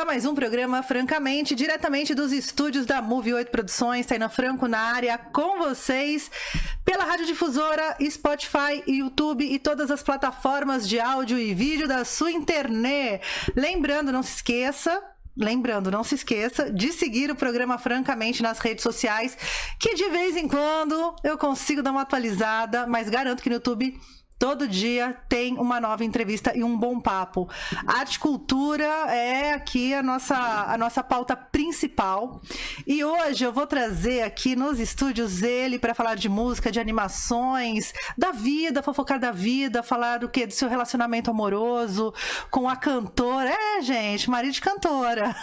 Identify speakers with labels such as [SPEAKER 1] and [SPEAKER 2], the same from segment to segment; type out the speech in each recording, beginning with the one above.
[SPEAKER 1] mais um programa Francamente, diretamente dos estúdios da Move 8 Produções, Taina Franco na área, com vocês, pela Rádio Difusora, Spotify, YouTube e todas as plataformas de áudio e vídeo da sua internet. Lembrando, não se esqueça de seguir o programa Francamente nas redes sociais, que de vez em quando eu consigo dar uma atualizada, mas garanto que no YouTube todo dia tem uma nova entrevista e um bom papo. Arte e cultura é aqui a nossa pauta principal. E hoje eu vou trazer aqui nos estúdios ele para falar de música, de animações, da vida, fofocar da vida, falar do quê? Do seu relacionamento amoroso, com a cantora. gente, marido de cantora.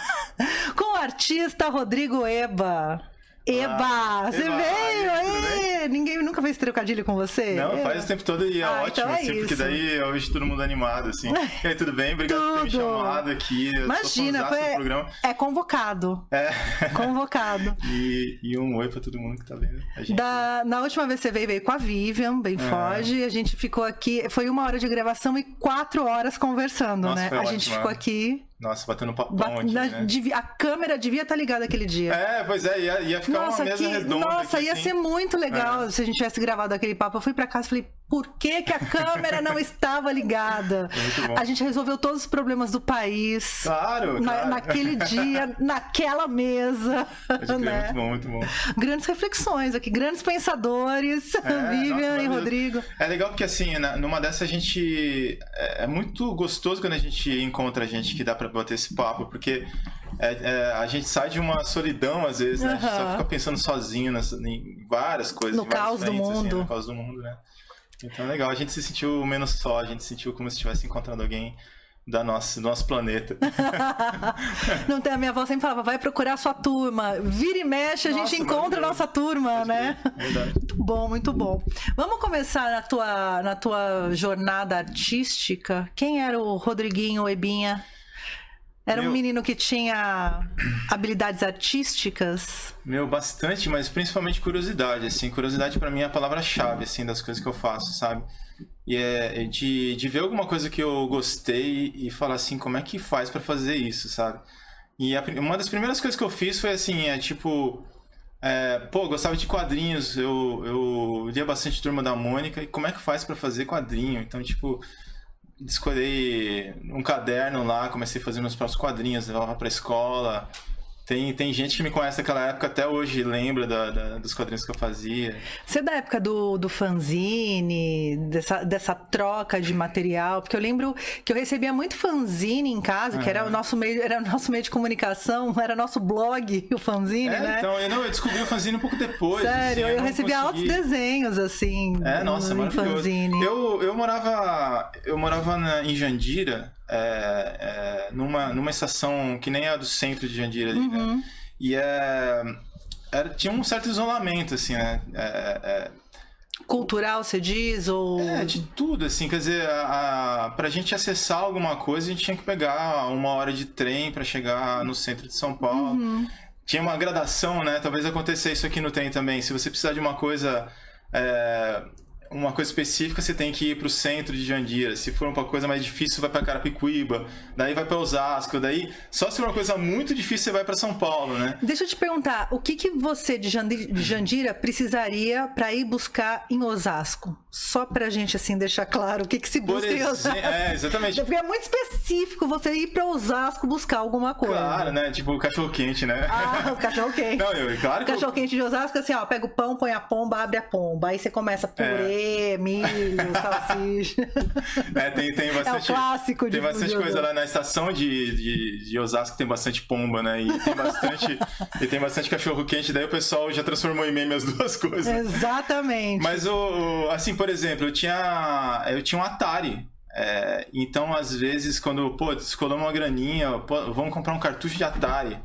[SPEAKER 1] Com o artista Rodrigo Eba. Eba, você veio aí! Ninguém nunca fez trocadilho com você?
[SPEAKER 2] Não, faz o tempo todo e é ótimo,
[SPEAKER 1] então
[SPEAKER 2] assim, porque daí eu vejo todo mundo animado, assim. E aí, tudo bem? Obrigado por ter me chamado aqui.
[SPEAKER 1] Imagina, programa. É convocado. Convocado.
[SPEAKER 2] E um oi pra todo mundo que tá vendo.
[SPEAKER 1] Na última vez que você veio com a Vivian, bem Foge, a gente ficou aqui, foi 1 hora de gravação e 4 horas conversando,
[SPEAKER 2] Nossa,
[SPEAKER 1] né?
[SPEAKER 2] Foi
[SPEAKER 1] a
[SPEAKER 2] ótimo,
[SPEAKER 1] gente ficou aqui.
[SPEAKER 2] Nossa, batendo papão aqui, né?
[SPEAKER 1] A câmera devia estar ligada aquele dia.
[SPEAKER 2] Pois é, ia ficar uma mesa redonda.
[SPEAKER 1] Nossa,
[SPEAKER 2] aqui,
[SPEAKER 1] ia
[SPEAKER 2] assim.
[SPEAKER 1] ser muito legal se a gente tivesse gravado aquele papo. Eu fui pra casa e falei, por que a câmera não estava ligada?
[SPEAKER 2] Muito bom.
[SPEAKER 1] A gente resolveu todos os problemas do país.
[SPEAKER 2] Claro.
[SPEAKER 1] Naquele dia, naquela mesa.
[SPEAKER 2] Né? Muito bom.
[SPEAKER 1] Grandes reflexões aqui, grandes pensadores, Vivian e Rodrigo.
[SPEAKER 2] É legal porque, assim, numa dessas a gente... É muito gostoso quando a gente encontra gente que dá pra bater esse papo, porque a gente sai de uma solidão, às vezes, né? A gente só fica pensando sozinho em várias coisas.
[SPEAKER 1] No caos do mundo.
[SPEAKER 2] Assim, no caos do mundo, né? Então é legal, a gente se sentiu menos só, a gente se sentiu como se estivesse encontrando alguém do nosso planeta.
[SPEAKER 1] Não tem, a minha avó sempre falava, vai procurar a sua turma. Vira e mexe, a gente encontra a nossa turma, né?
[SPEAKER 2] Verdade.
[SPEAKER 1] Muito bom, muito bom. Vamos começar na tua jornada artística. Quem era o Rodriguinho Ebinha? Era um menino que tinha habilidades artísticas?
[SPEAKER 2] Bastante, mas principalmente curiosidade, assim. Curiosidade pra mim é a palavra-chave, assim, das coisas que eu faço, sabe? E é de ver alguma coisa que eu gostei e falar assim, como é que faz pra fazer isso, sabe? E uma das primeiras coisas que eu fiz foi assim, eu gostava de quadrinhos, eu lia bastante Turma da Mônica, e como é que faz pra fazer quadrinho? Então, descolei um caderno lá, comecei a fazer meus próprios quadrinhos, levava pra escola. Tem gente que me conhece daquela época até hoje, lembra dos quadrinhos que eu fazia.
[SPEAKER 1] Você é da época do fanzine, dessa troca de material? Porque eu lembro que eu recebia muito fanzine em casa, que era o nosso meio de comunicação, era nosso blog, o fanzine, né?
[SPEAKER 2] Então, eu descobri o fanzine um pouco depois.
[SPEAKER 1] Sério, assim, eu recebia altos desenhos, assim,
[SPEAKER 2] nossa,
[SPEAKER 1] no fanzine.
[SPEAKER 2] Eu morava em Jandira, numa estação que nem a do centro de Jandira ali, né? E tinha um certo isolamento, assim, né?
[SPEAKER 1] Cultural, você diz? Ou...
[SPEAKER 2] de tudo, assim, quer dizer, pra gente acessar alguma coisa, a gente tinha que pegar 1 hora de trem pra chegar no centro de São Paulo. Tinha uma gradação, né? Talvez aconteça isso aqui no trem também. Se você precisar de uma coisa específica, você tem que ir pro centro de Jandira. Se for uma coisa mais difícil, você vai pra Carapicuíba. Daí vai pra Osasco. Daí, só se for uma coisa muito difícil, você vai pra São Paulo, né?
[SPEAKER 1] Deixa eu te perguntar, o que você de Jandira precisaria pra ir buscar em Osasco? Só pra gente, assim, deixar claro o que se busca em Osasco.
[SPEAKER 2] Exatamente.
[SPEAKER 1] Porque é muito específico você ir pra Osasco buscar alguma coisa.
[SPEAKER 2] Claro, né? Tipo o cachorro-quente, né?
[SPEAKER 1] O cachorro-quente.
[SPEAKER 2] Não, claro que
[SPEAKER 1] o cachorro-quente de Osasco, assim, pega o pão, põe a pomba, abre a pomba. Aí você começa purê, milho, salsicha.
[SPEAKER 2] Tem bastante...
[SPEAKER 1] É o clássico de
[SPEAKER 2] Tem bastante coisa lá na estação de Osasco, tem bastante pomba, né? E tem bastante cachorro-quente. Daí o pessoal já transformou em meme as duas coisas.
[SPEAKER 1] Exatamente.
[SPEAKER 2] Mas, assim, por exemplo, eu tinha um Atari. Então, às vezes, quando, descolou uma graninha, vamos comprar um cartucho de Atari.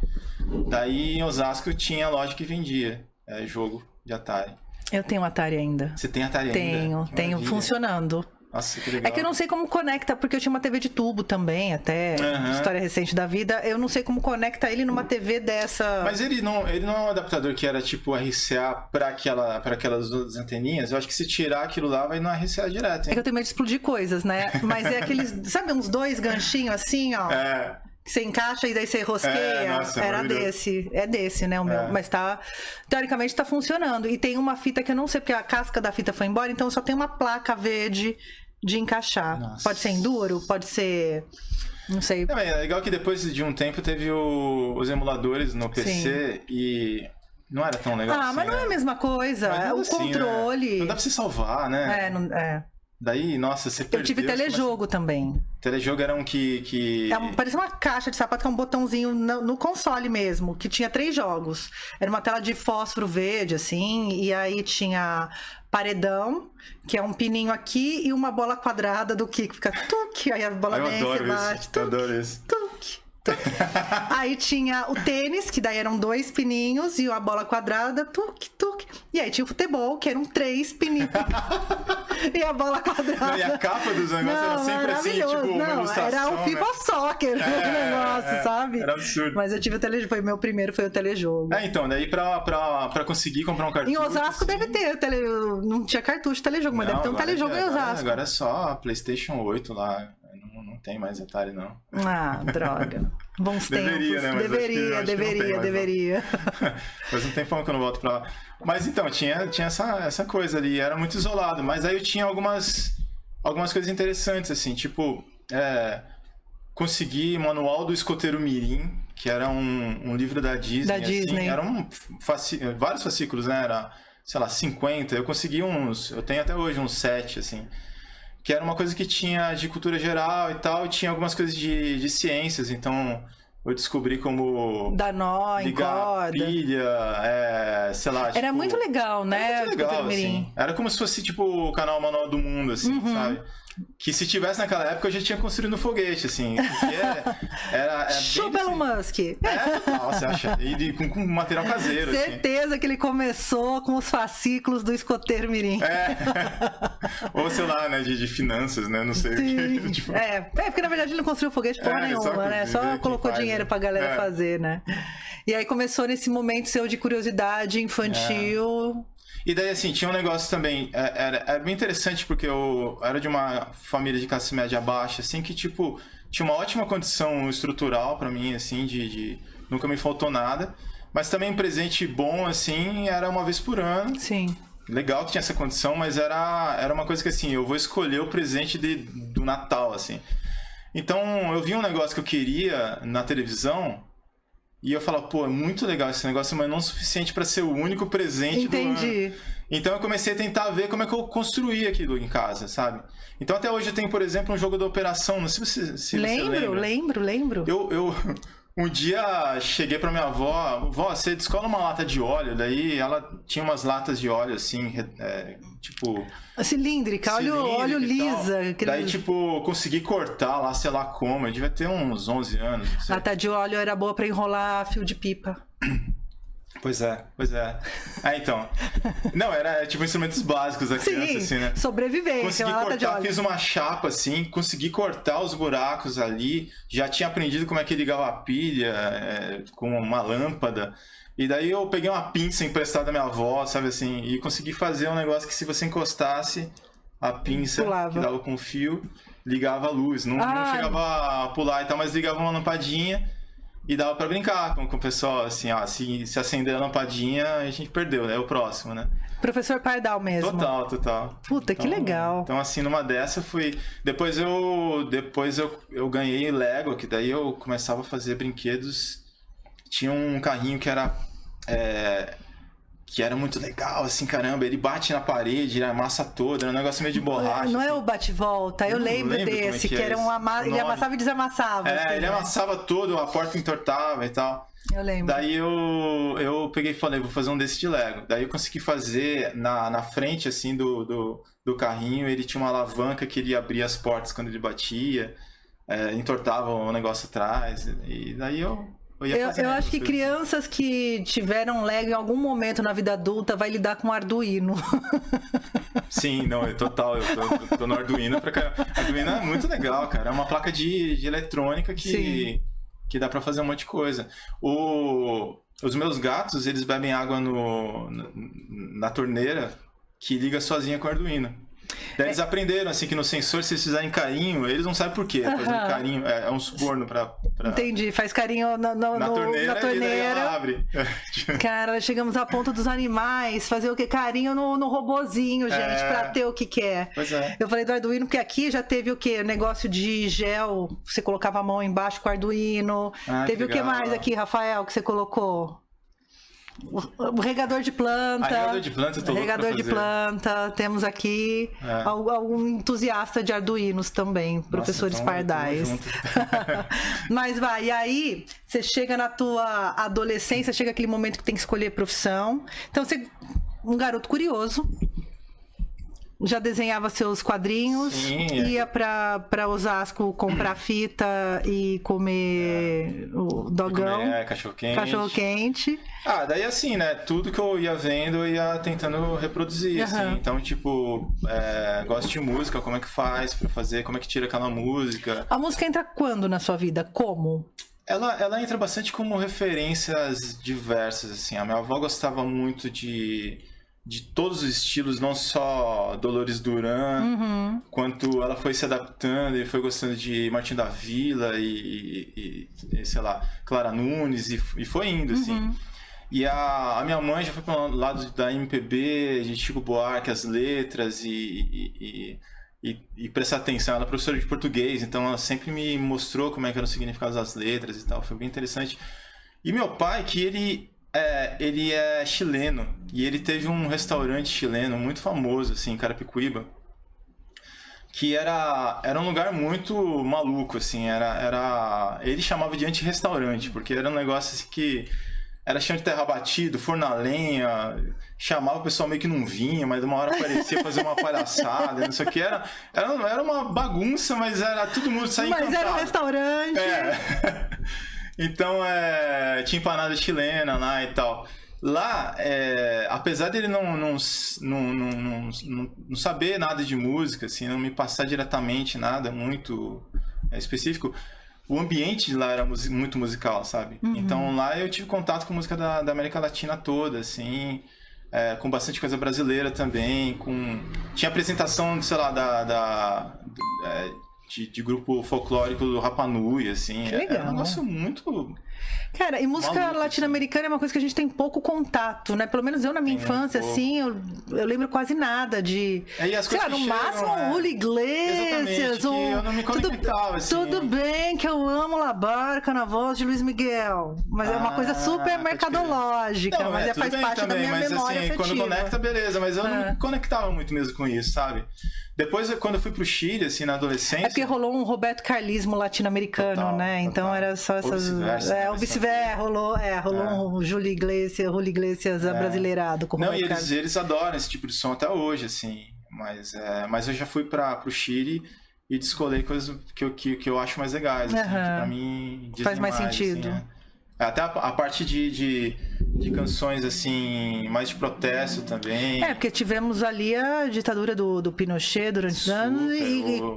[SPEAKER 2] Daí, em Osasco, tinha loja que vendia jogo de Atari.
[SPEAKER 1] Eu tenho Atari ainda.
[SPEAKER 2] Você tem Atari ainda?
[SPEAKER 1] Tenho funcionando.
[SPEAKER 2] Nossa, que legal.
[SPEAKER 1] É que eu não sei como conecta, porque eu tinha uma TV de tubo também, até história recente da vida. Eu não sei como conecta ele numa TV dessa.
[SPEAKER 2] Mas ele não é um adaptador que era tipo RCA pra aquelas outras anteninhas. Eu acho que se tirar aquilo lá, vai no RCA direto, hein?
[SPEAKER 1] É que eu tenho medo de explodir coisas, né? Mas é aqueles, sabe, uns 2 ganchinhos assim, ó. que você encaixa e daí você rosqueia.
[SPEAKER 2] Nossa,
[SPEAKER 1] era desse. É desse, né? O meu. Mas teoricamente tá funcionando. E tem uma fita que eu não sei, porque a casca da fita foi embora, então só tem uma placa verde de encaixar.
[SPEAKER 2] Nossa.
[SPEAKER 1] Pode ser enduro, pode ser... Não sei.
[SPEAKER 2] É legal que depois de um tempo teve os emuladores no PC e não era tão legal assim,
[SPEAKER 1] mas não é a mesma coisa. É o controle.
[SPEAKER 2] Né? Não dá pra você salvar, né? Daí, nossa, você perdeu.
[SPEAKER 1] Eu tive telejogo também.
[SPEAKER 2] Telejogo era um que...
[SPEAKER 1] parecia uma caixa de sapato com um botãozinho no console mesmo, que tinha 3 jogos. Era uma tela de fósforo verde, assim, e aí tinha paredão, que é um pininho aqui, e uma bola quadrada do que fica tuque, aí a bola vem, você bate.
[SPEAKER 2] Eu adoro isso.
[SPEAKER 1] Tuque. Aí tinha o tênis, que daí eram 2 pininhos, e uma bola quadrada, tuque, tuque. E aí tinha o futebol, que eram 3 pininhos. E a bola quadrada.
[SPEAKER 2] E a capa dos negócios era sempre assim, tipo, uma ilustração.
[SPEAKER 1] Era o FIFA Soccer, o negócio, sabe?
[SPEAKER 2] Era absurdo.
[SPEAKER 1] Mas eu tive o telejogo, meu primeiro foi o telejogo.
[SPEAKER 2] Então, daí pra conseguir comprar um cartucho...
[SPEAKER 1] Em Osasco deve ter, não tinha cartucho de telejogo, mas deve ter um telejogo em Osasco.
[SPEAKER 2] Agora é só a PlayStation 8 lá. Não tem mais Atari, não.
[SPEAKER 1] Droga. Bons tempos.
[SPEAKER 2] Deveria, né? Mas
[SPEAKER 1] deveria.
[SPEAKER 2] Faz um tempão que eu não volto pra lá. Mas então, tinha essa coisa ali, era muito isolado. Mas aí eu tinha algumas coisas interessantes, assim, tipo, consegui Manual do Escoteiro Mirim, que era um livro da Disney.
[SPEAKER 1] Da Disney.
[SPEAKER 2] Eram vários fascículos, né? Era, sei lá, 50. Eu consegui eu tenho até hoje uns 7, assim. Que era uma coisa que tinha de cultura geral e tal, e tinha algumas coisas de ciências, então eu descobri como
[SPEAKER 1] dar nó,
[SPEAKER 2] ligar pilha, sei lá.
[SPEAKER 1] Era muito legal, né?
[SPEAKER 2] Era muito legal, assim. Era como se fosse tipo o canal Manual do Mundo, assim, sabe? Que se tivesse naquela época eu já tinha construído um foguete, assim. Era
[SPEAKER 1] Chupa Elon Musk.
[SPEAKER 2] Total, você acha? E com material caseiro.
[SPEAKER 1] Certeza que ele começou com os fascículos do Escoteiro Mirim.
[SPEAKER 2] Ou sei lá, né? De finanças, né? Não sei
[SPEAKER 1] Sim.
[SPEAKER 2] o que. Tipo...
[SPEAKER 1] porque na verdade ele não construiu foguete porra nenhuma, né? Só colocou dinheiro pra galera fazer, né? E aí começou nesse momento seu de curiosidade infantil.
[SPEAKER 2] E daí, assim, tinha um negócio também, era bem interessante porque eu era de uma família de classe média baixa, assim, que, tipo, tinha uma ótima condição estrutural pra mim, assim, nunca me faltou nada, mas também um presente bom, assim, era uma vez por ano.
[SPEAKER 1] Sim.
[SPEAKER 2] Legal que tinha essa condição, mas era uma coisa que, assim, eu vou escolher o presente do Natal, assim. Então, eu vi um negócio que eu queria na televisão... E eu falava, pô, é muito legal esse negócio, mas não o suficiente para ser o único presente do ano. Então eu comecei a tentar ver como é que eu construía aquilo em casa, sabe? Então até hoje eu tenho, por exemplo, um jogo da Operação, não sei se você lembra.
[SPEAKER 1] Lembro.
[SPEAKER 2] Eu um dia cheguei pra minha avó, vó, você descola uma lata de óleo, daí ela tinha umas latas de óleo assim, tipo...
[SPEAKER 1] Cilíndrica, óleo lisa.
[SPEAKER 2] Daí, tipo, consegui cortar lá, sei lá como, eu devia ter uns 11 anos.
[SPEAKER 1] Lata de óleo era boa pra enrolar fio de pipa.
[SPEAKER 2] Pois é. Então. Não, era tipo instrumentos básicos da criança, assim, né?
[SPEAKER 1] Sobrevivência.
[SPEAKER 2] Consegui cortar, fiz uma chapa, assim, consegui cortar os buracos ali. Já tinha aprendido como é que ligava a pilha com uma lâmpada. E daí eu peguei uma pinça emprestada da minha avó, sabe assim? E consegui fazer um negócio que se você encostasse a pinça, que dava com fio, ligava a luz. Não chegava a pular e tal, mas ligava uma lampadinha. E dava pra brincar com o pessoal, assim, se acender a lampadinha, a gente perdeu, né? É o próximo, né?
[SPEAKER 1] Professor Pardal mesmo.
[SPEAKER 2] Total.
[SPEAKER 1] Puta, que legal.
[SPEAKER 2] Então, assim, numa dessa fui... Depois eu ganhei Lego, que daí eu começava a fazer brinquedos. Tinha um carrinho que era muito legal, assim, caramba. Ele bate na parede, ele amassa toda, era um negócio meio de borracha.
[SPEAKER 1] Não
[SPEAKER 2] assim.
[SPEAKER 1] É o bate-volta? Eu lembro desse, que era ele amassava e desamassava.
[SPEAKER 2] Ele amassava todo, a porta entortava e tal.
[SPEAKER 1] Eu lembro.
[SPEAKER 2] Daí eu peguei e falei, vou fazer um desse de Lego. Daí eu consegui fazer na frente, assim, do carrinho, ele tinha uma alavanca que ele abria as portas quando ele batia, entortava o negócio atrás, e daí eu
[SPEAKER 1] acho que crianças que tiveram Lego em algum momento na vida adulta vai lidar com Arduino.
[SPEAKER 2] Sim, não, total. Eu tô no Arduino pra caramba. Arduino é muito legal, cara. É uma placa de eletrônica que dá pra fazer um monte de coisa. Os meus gatos, eles bebem água na torneira que liga sozinha com o Arduino. Daí eles aprenderam, assim, que no sensor, se eles fizerem carinho, eles não sabem por quê. Fazendo carinho, é um suborno pra...
[SPEAKER 1] Entendi, faz carinho na torneira.
[SPEAKER 2] E daí ela abre.
[SPEAKER 1] Cara, chegamos a ponto dos animais, fazer o que? Carinho no robozinho, gente, pra ter o que quer.
[SPEAKER 2] Pois é.
[SPEAKER 1] Eu falei do Arduino, porque aqui já teve o quê? Negócio de gel, você colocava a mão embaixo com o Arduino. Teve o que mais aqui, Rafael, que você colocou? O regador de planta.
[SPEAKER 2] Regador de planta, eu tô louco pra fazer.
[SPEAKER 1] Regador de planta, temos aqui algum entusiasta de Arduinos também, professores
[SPEAKER 2] então,
[SPEAKER 1] pardais. Mas vai, e aí você chega na tua adolescência, chega aquele momento que tem que escolher profissão. Então você, um garoto curioso, já desenhava seus quadrinhos, ia pra Osasco comprar fita e comer o dogão. Cachorro-quente.
[SPEAKER 2] Daí assim, né? Tudo que eu ia vendo, eu ia tentando reproduzir, assim. Então, tipo, gosto de música, como é que faz pra fazer, como é que tira aquela música.
[SPEAKER 1] A música entra quando na sua vida? Como?
[SPEAKER 2] Ela entra bastante como referências diversas, assim. A minha avó gostava muito de todos os estilos, não só Dolores Duran, quanto ela foi se adaptando e foi gostando de Martinho da Vila e sei lá, Clara Nunes, e foi indo, assim. E a minha mãe já foi para o lado da MPB, de Chico Buarque, as letras e prestar atenção. Ela é professora de português, então ela sempre me mostrou como é que eram os significados das letras e tal, foi bem interessante. E meu pai, que ele é chileno, e ele teve um restaurante chileno muito famoso, assim, em Carapicuíba, que era um lugar muito maluco, assim, ele chamava de anti-restaurante, porque era um negócio assim que era chão de terra batido, forno a lenha, chamava o pessoal meio que não vinha, mas de uma hora aparecia fazer uma palhaçada, não sei o que, era uma bagunça, mas era todo mundo saía encantado.
[SPEAKER 1] Mas era um restaurante.
[SPEAKER 2] Então, tinha empanada chilena lá e tal. Lá, apesar dele não saber nada de música, assim, não me passar diretamente nada muito específico, o ambiente de lá era muito musical, sabe? Então, lá eu tive contato com música da América Latina toda, assim, com bastante coisa brasileira também, tinha apresentação, sei lá, de grupo folclórico do Rapa Nui, assim.
[SPEAKER 1] Que legal,
[SPEAKER 2] é um negócio muito...
[SPEAKER 1] Cara, e música latino-americana é uma coisa que a gente tem pouco contato, né? Pelo menos eu na minha infância, assim, eu lembro quase nada de...
[SPEAKER 2] sei lá,
[SPEAKER 1] no máximo, Julio Iglesias,
[SPEAKER 2] que eu não me conectava, assim.
[SPEAKER 1] Tudo bem que eu amo La Barca na voz de Luiz Miguel, mas é uma coisa super mercadológica,
[SPEAKER 2] não,
[SPEAKER 1] mas faz parte também, da minha memória
[SPEAKER 2] assim,
[SPEAKER 1] afetiva.
[SPEAKER 2] Quando conecta, beleza, mas eu não me conectava muito mesmo com isso, sabe? Depois, quando eu fui pro Chile, assim, na adolescência...
[SPEAKER 1] É porque rolou um Roberto Carlismo latino-americano, né? Então era só essas... O vice-versa, rolou um Julio Iglesias abrasileirado com o Roberto Carlos.
[SPEAKER 2] Eles adoram esse tipo de som até hoje, assim. Mas eu já fui pro Chile e descolei coisas que eu acho mais legais, assim, que pra mim...
[SPEAKER 1] Faz mais sentido.
[SPEAKER 2] Assim, até a parte de canções, assim, mais de protesto também.
[SPEAKER 1] Porque tivemos ali a ditadura do Pinochet durante os anos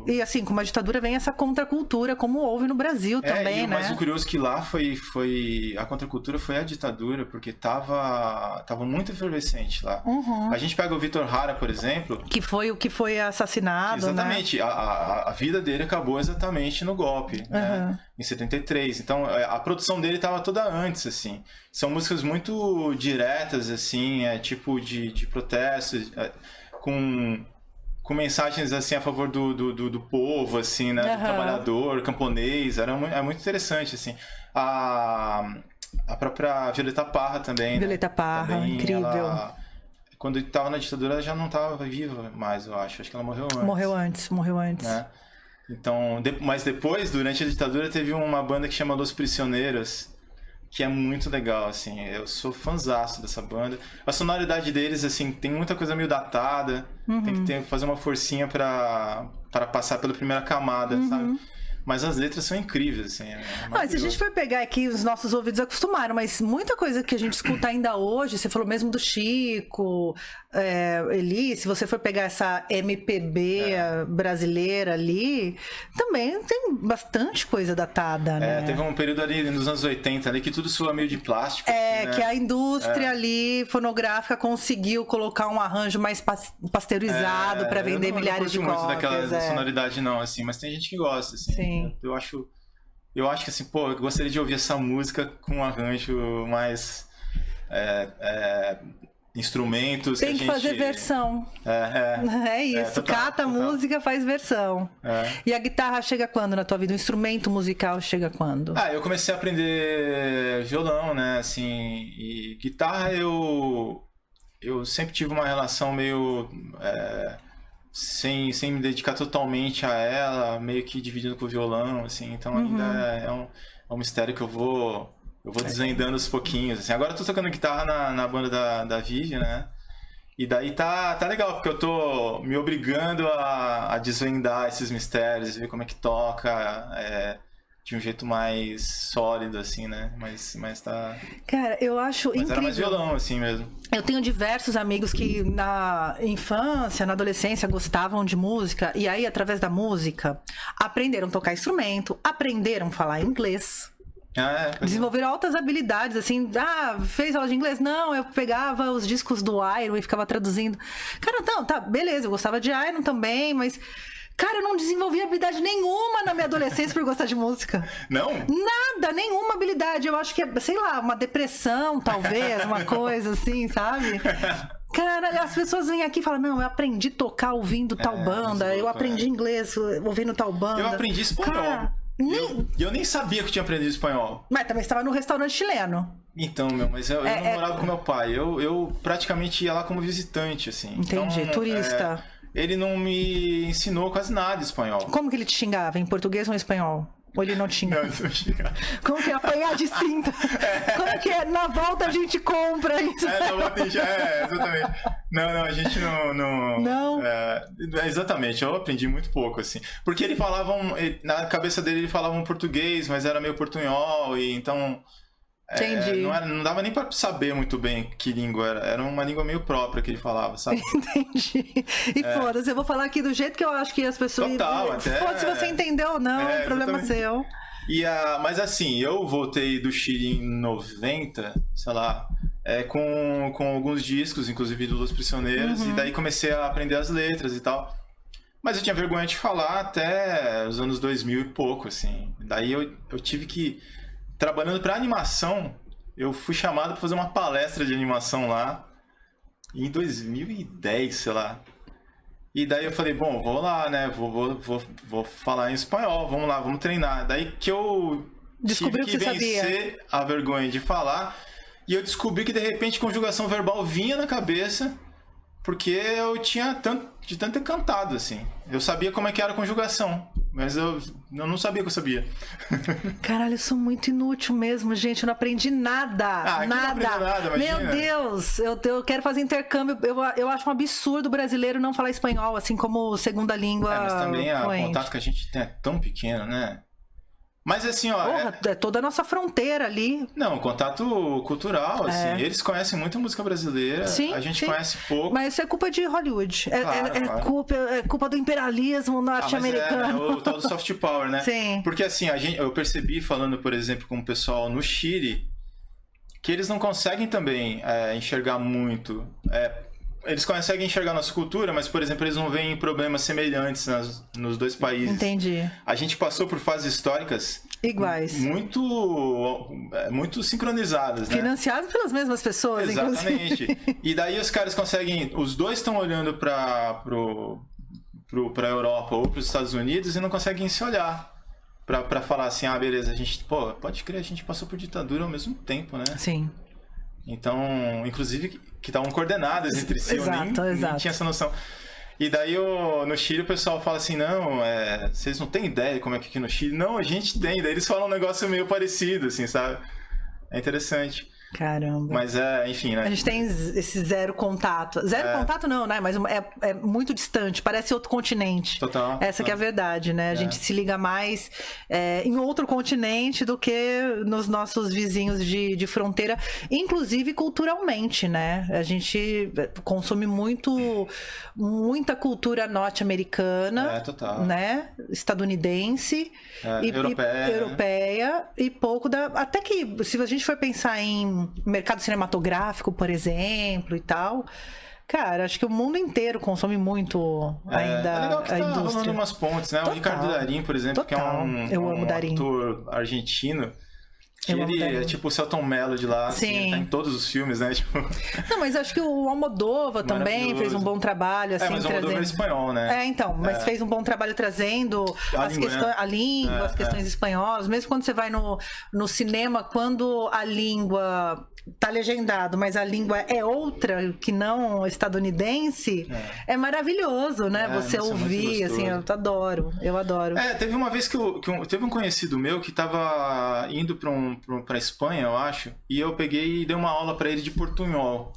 [SPEAKER 1] e assim, com uma ditadura vem essa contracultura, como houve no Brasil também, né?
[SPEAKER 2] Mas o curioso é que lá a contracultura foi a ditadura, porque tava muito efervescente lá. A gente pega o Vitor Hara, por exemplo...
[SPEAKER 1] Que foi o que foi assassinado,
[SPEAKER 2] exatamente, né? A vida dele acabou exatamente no golpe, né? Em 73. Então, a produção dele estava toda antes, assim. São músicas muito diretas, assim, tipo de protesto, com mensagens, assim, a favor do povo, assim, né? Do trabalhador, camponês. É muito interessante, assim. A própria Violeta Parra também,
[SPEAKER 1] Violeta Parra, incrível.
[SPEAKER 2] Quando estava na ditadura, ela já não estava viva mais, eu acho. Acho que ela morreu antes.
[SPEAKER 1] Morreu antes.
[SPEAKER 2] Né? Então, mas depois, durante a ditadura, teve uma banda que chama Los Prisioneiros, que é muito legal, assim. Eu sou fãzaço dessa banda. A sonoridade deles, assim, tem muita coisa meio datada. Tem que fazer uma forcinha para passar pela primeira camada, sabe? Mas as letras são incríveis, assim.
[SPEAKER 1] Se a gente for pegar aqui, os nossos ouvidos acostumaram, mas muita coisa que a gente escuta ainda hoje, você falou mesmo do Chico, Eli, se você for pegar essa MPB brasileira ali, também tem bastante coisa datada, né?
[SPEAKER 2] Teve um período ali nos anos 80 ali que tudo soa meio de plástico. Assim, né?
[SPEAKER 1] Que a indústria ali, fonográfica, conseguiu colocar um arranjo mais pasteurizado para vender milhares de cópias.
[SPEAKER 2] Eu não gosto muito daquela sonoridade não, assim, mas tem gente que gosta, assim.
[SPEAKER 1] Sim.
[SPEAKER 2] Eu acho que assim, eu gostaria de ouvir essa música com um arranjo mais instrumentos.
[SPEAKER 1] Tem que fazer versão. É isso.
[SPEAKER 2] Total,
[SPEAKER 1] cata a música, faz versão. E a guitarra chega quando na tua vida? O instrumento musical chega quando?
[SPEAKER 2] Eu comecei a aprender violão, né? Assim, e guitarra eu sempre tive uma relação meio sem me dedicar totalmente a ela, meio que dividindo com o violão, assim. Então ainda é um mistério que eu vou desvendando aos pouquinhos, assim. Agora eu tô tocando guitarra na banda da Vivi, né? E daí tá legal, porque eu tô me obrigando a desvendar esses mistérios, ver como é que toca, de um jeito mais sólido, assim, né? Mas tá...
[SPEAKER 1] Cara, eu acho incrível.
[SPEAKER 2] Era mais violão, assim mesmo.
[SPEAKER 1] Eu tenho diversos amigos que na infância, na adolescência, gostavam de música. E aí, através da música, aprenderam a tocar instrumento, aprenderam a falar inglês. Desenvolveram altas habilidades, assim. Fez aula de inglês? Não, eu pegava os discos do Iron e ficava traduzindo. Cara, então, tá, beleza, eu gostava de Iron também, mas... Cara, eu não desenvolvi habilidade nenhuma na minha adolescência por gostar de música.
[SPEAKER 2] Não?
[SPEAKER 1] Nada, nenhuma habilidade. Eu acho que é, sei lá, uma depressão, talvez, uma coisa assim, sabe? Cara, as pessoas vêm aqui e falam, não, eu aprendi a tocar ouvindo tal banda, eu aprendi inglês ouvindo tal banda.
[SPEAKER 2] Eu aprendi espanhol. Cara, eu nem sabia que eu tinha aprendido espanhol.
[SPEAKER 1] Mas também estava num restaurante chileno.
[SPEAKER 2] Então, mas eu não morava com meu pai. Eu praticamente ia lá como visitante, assim.
[SPEAKER 1] Entendi,
[SPEAKER 2] então,
[SPEAKER 1] turista.
[SPEAKER 2] Ele não me ensinou quase nada de espanhol.
[SPEAKER 1] Como que ele te xingava? Em português ou em espanhol? Ou ele não te xingava?
[SPEAKER 2] Não xingava.
[SPEAKER 1] Como que é apanhar de cinta? Como que é? Na volta a gente compra isso.
[SPEAKER 2] Na volta a gente... exatamente. Não, a gente não...
[SPEAKER 1] Não?
[SPEAKER 2] Exatamente, eu aprendi muito pouco, assim. Porque ele falava... na cabeça dele ele falava um português, mas era meio portunhol, e então...
[SPEAKER 1] Entendi.
[SPEAKER 2] Não dava nem pra saber muito bem que língua era. Era uma língua meio própria que ele falava, sabe?
[SPEAKER 1] Entendi. E foda-se, eu vou falar aqui do jeito que eu acho que as pessoas...
[SPEAKER 2] Total, até...
[SPEAKER 1] Foda-se se você entendeu ou não, o problema é seu.
[SPEAKER 2] Mas assim, eu voltei do Chile em 90, sei lá, com alguns discos, inclusive do Los Prisioneiros, e daí comecei a aprender as letras e tal. Mas eu tinha vergonha de falar até os anos 2000 e pouco, assim. Daí eu tive que... Trabalhando para animação, eu fui chamado para fazer uma palestra de animação lá em 2010, sei lá. E daí eu falei, bom, vou lá, né? Vou falar em espanhol, vamos lá, vamos treinar. Daí que eu
[SPEAKER 1] Descobriu
[SPEAKER 2] tive que vencer a vergonha de falar. E eu descobri que de repente conjugação verbal vinha na cabeça, porque eu tinha de tanto ter cantado, assim. Eu sabia como é que era a conjugação, mas eu não sabia que eu sabia.
[SPEAKER 1] Caralho, eu sou muito inútil mesmo, gente. Eu não aprendi nada.
[SPEAKER 2] Nada,
[SPEAKER 1] Meu Deus, eu quero fazer intercâmbio. Eu acho um absurdo o brasileiro não falar espanhol, assim como segunda língua.
[SPEAKER 2] Mas também o
[SPEAKER 1] fluente.
[SPEAKER 2] contato que a gente tem é tão pequeno, né? Mas assim, ó...
[SPEAKER 1] Porra, é toda a nossa fronteira ali.
[SPEAKER 2] Não, contato cultural, assim. Eles conhecem muita música brasileira.
[SPEAKER 1] Sim,
[SPEAKER 2] a gente conhece pouco.
[SPEAKER 1] Mas isso é culpa de Hollywood.
[SPEAKER 2] Claro.
[SPEAKER 1] Culpa do imperialismo norte-americano.
[SPEAKER 2] O tal do soft power, né?
[SPEAKER 1] Sim.
[SPEAKER 2] Porque assim, eu percebi, falando, por exemplo, com o pessoal no Chile, que eles não conseguem também enxergar muito... Eles conseguem enxergar nossa cultura, mas, por exemplo, eles não veem problemas semelhantes nos dois países.
[SPEAKER 1] Entendi.
[SPEAKER 2] A gente passou por fases históricas
[SPEAKER 1] iguais.
[SPEAKER 2] Muito sincronizadas, né?
[SPEAKER 1] Financiadas pelas mesmas pessoas,
[SPEAKER 2] exatamente.
[SPEAKER 1] Inclusive.
[SPEAKER 2] E daí os caras conseguem... Os dois estão olhando pra Europa ou pros Estados Unidos e não conseguem se olhar. Pra falar assim, beleza, a gente... Pô, pode crer, a gente passou por ditadura ao mesmo tempo, né?
[SPEAKER 1] Sim.
[SPEAKER 2] Então, inclusive, que estavam coordenadas entre si,
[SPEAKER 1] exato,
[SPEAKER 2] eu nem tinha essa noção. E daí, no Chile, o pessoal fala assim, não, vocês não têm ideia como é que aqui no Chile... Não, a gente tem. Daí eles falam um negócio meio parecido, assim, sabe? É interessante.
[SPEAKER 1] Caramba.
[SPEAKER 2] Mas enfim, né?
[SPEAKER 1] A gente tem esse zero contato. Zero contato não, né? Mas é muito distante, parece outro continente.
[SPEAKER 2] Total.
[SPEAKER 1] Essa que é a verdade, né? A gente se liga mais em outro continente do que nos nossos vizinhos de fronteira, inclusive culturalmente, né? A gente consome muita cultura norte-americana,
[SPEAKER 2] total.
[SPEAKER 1] né? Estadunidense, europeia e pouco da... Até que, se a gente for pensar em mercado cinematográfico, por exemplo, e tal... Cara, acho que o mundo inteiro consome muito ainda
[SPEAKER 2] é legal que
[SPEAKER 1] a
[SPEAKER 2] tá
[SPEAKER 1] indústria.
[SPEAKER 2] rolando umas pontes, né?
[SPEAKER 1] Total.
[SPEAKER 2] O Ricardo Darín, por exemplo,
[SPEAKER 1] Total.
[SPEAKER 2] que é um ator argentino, que ele é tipo o Celton Mello de lá, assim, ele tá em todos os filmes, né? Tipo...
[SPEAKER 1] Não, mas acho que o Almodóvar também fez um bom trabalho, assim,
[SPEAKER 2] mas o Almodóvar é espanhol, né?
[SPEAKER 1] Então, mas fez um bom trabalho trazendo a língua, as questões espanholas. Mesmo quando você vai no cinema, quando a língua tá legendado, mas a língua é outra, que não estadunidense, é maravilhoso, né? Você ouvir, assim, eu adoro.
[SPEAKER 2] Teve uma vez que teve um conhecido meu que tava indo pra Espanha, eu acho, e eu peguei e dei uma aula pra ele de portunhol.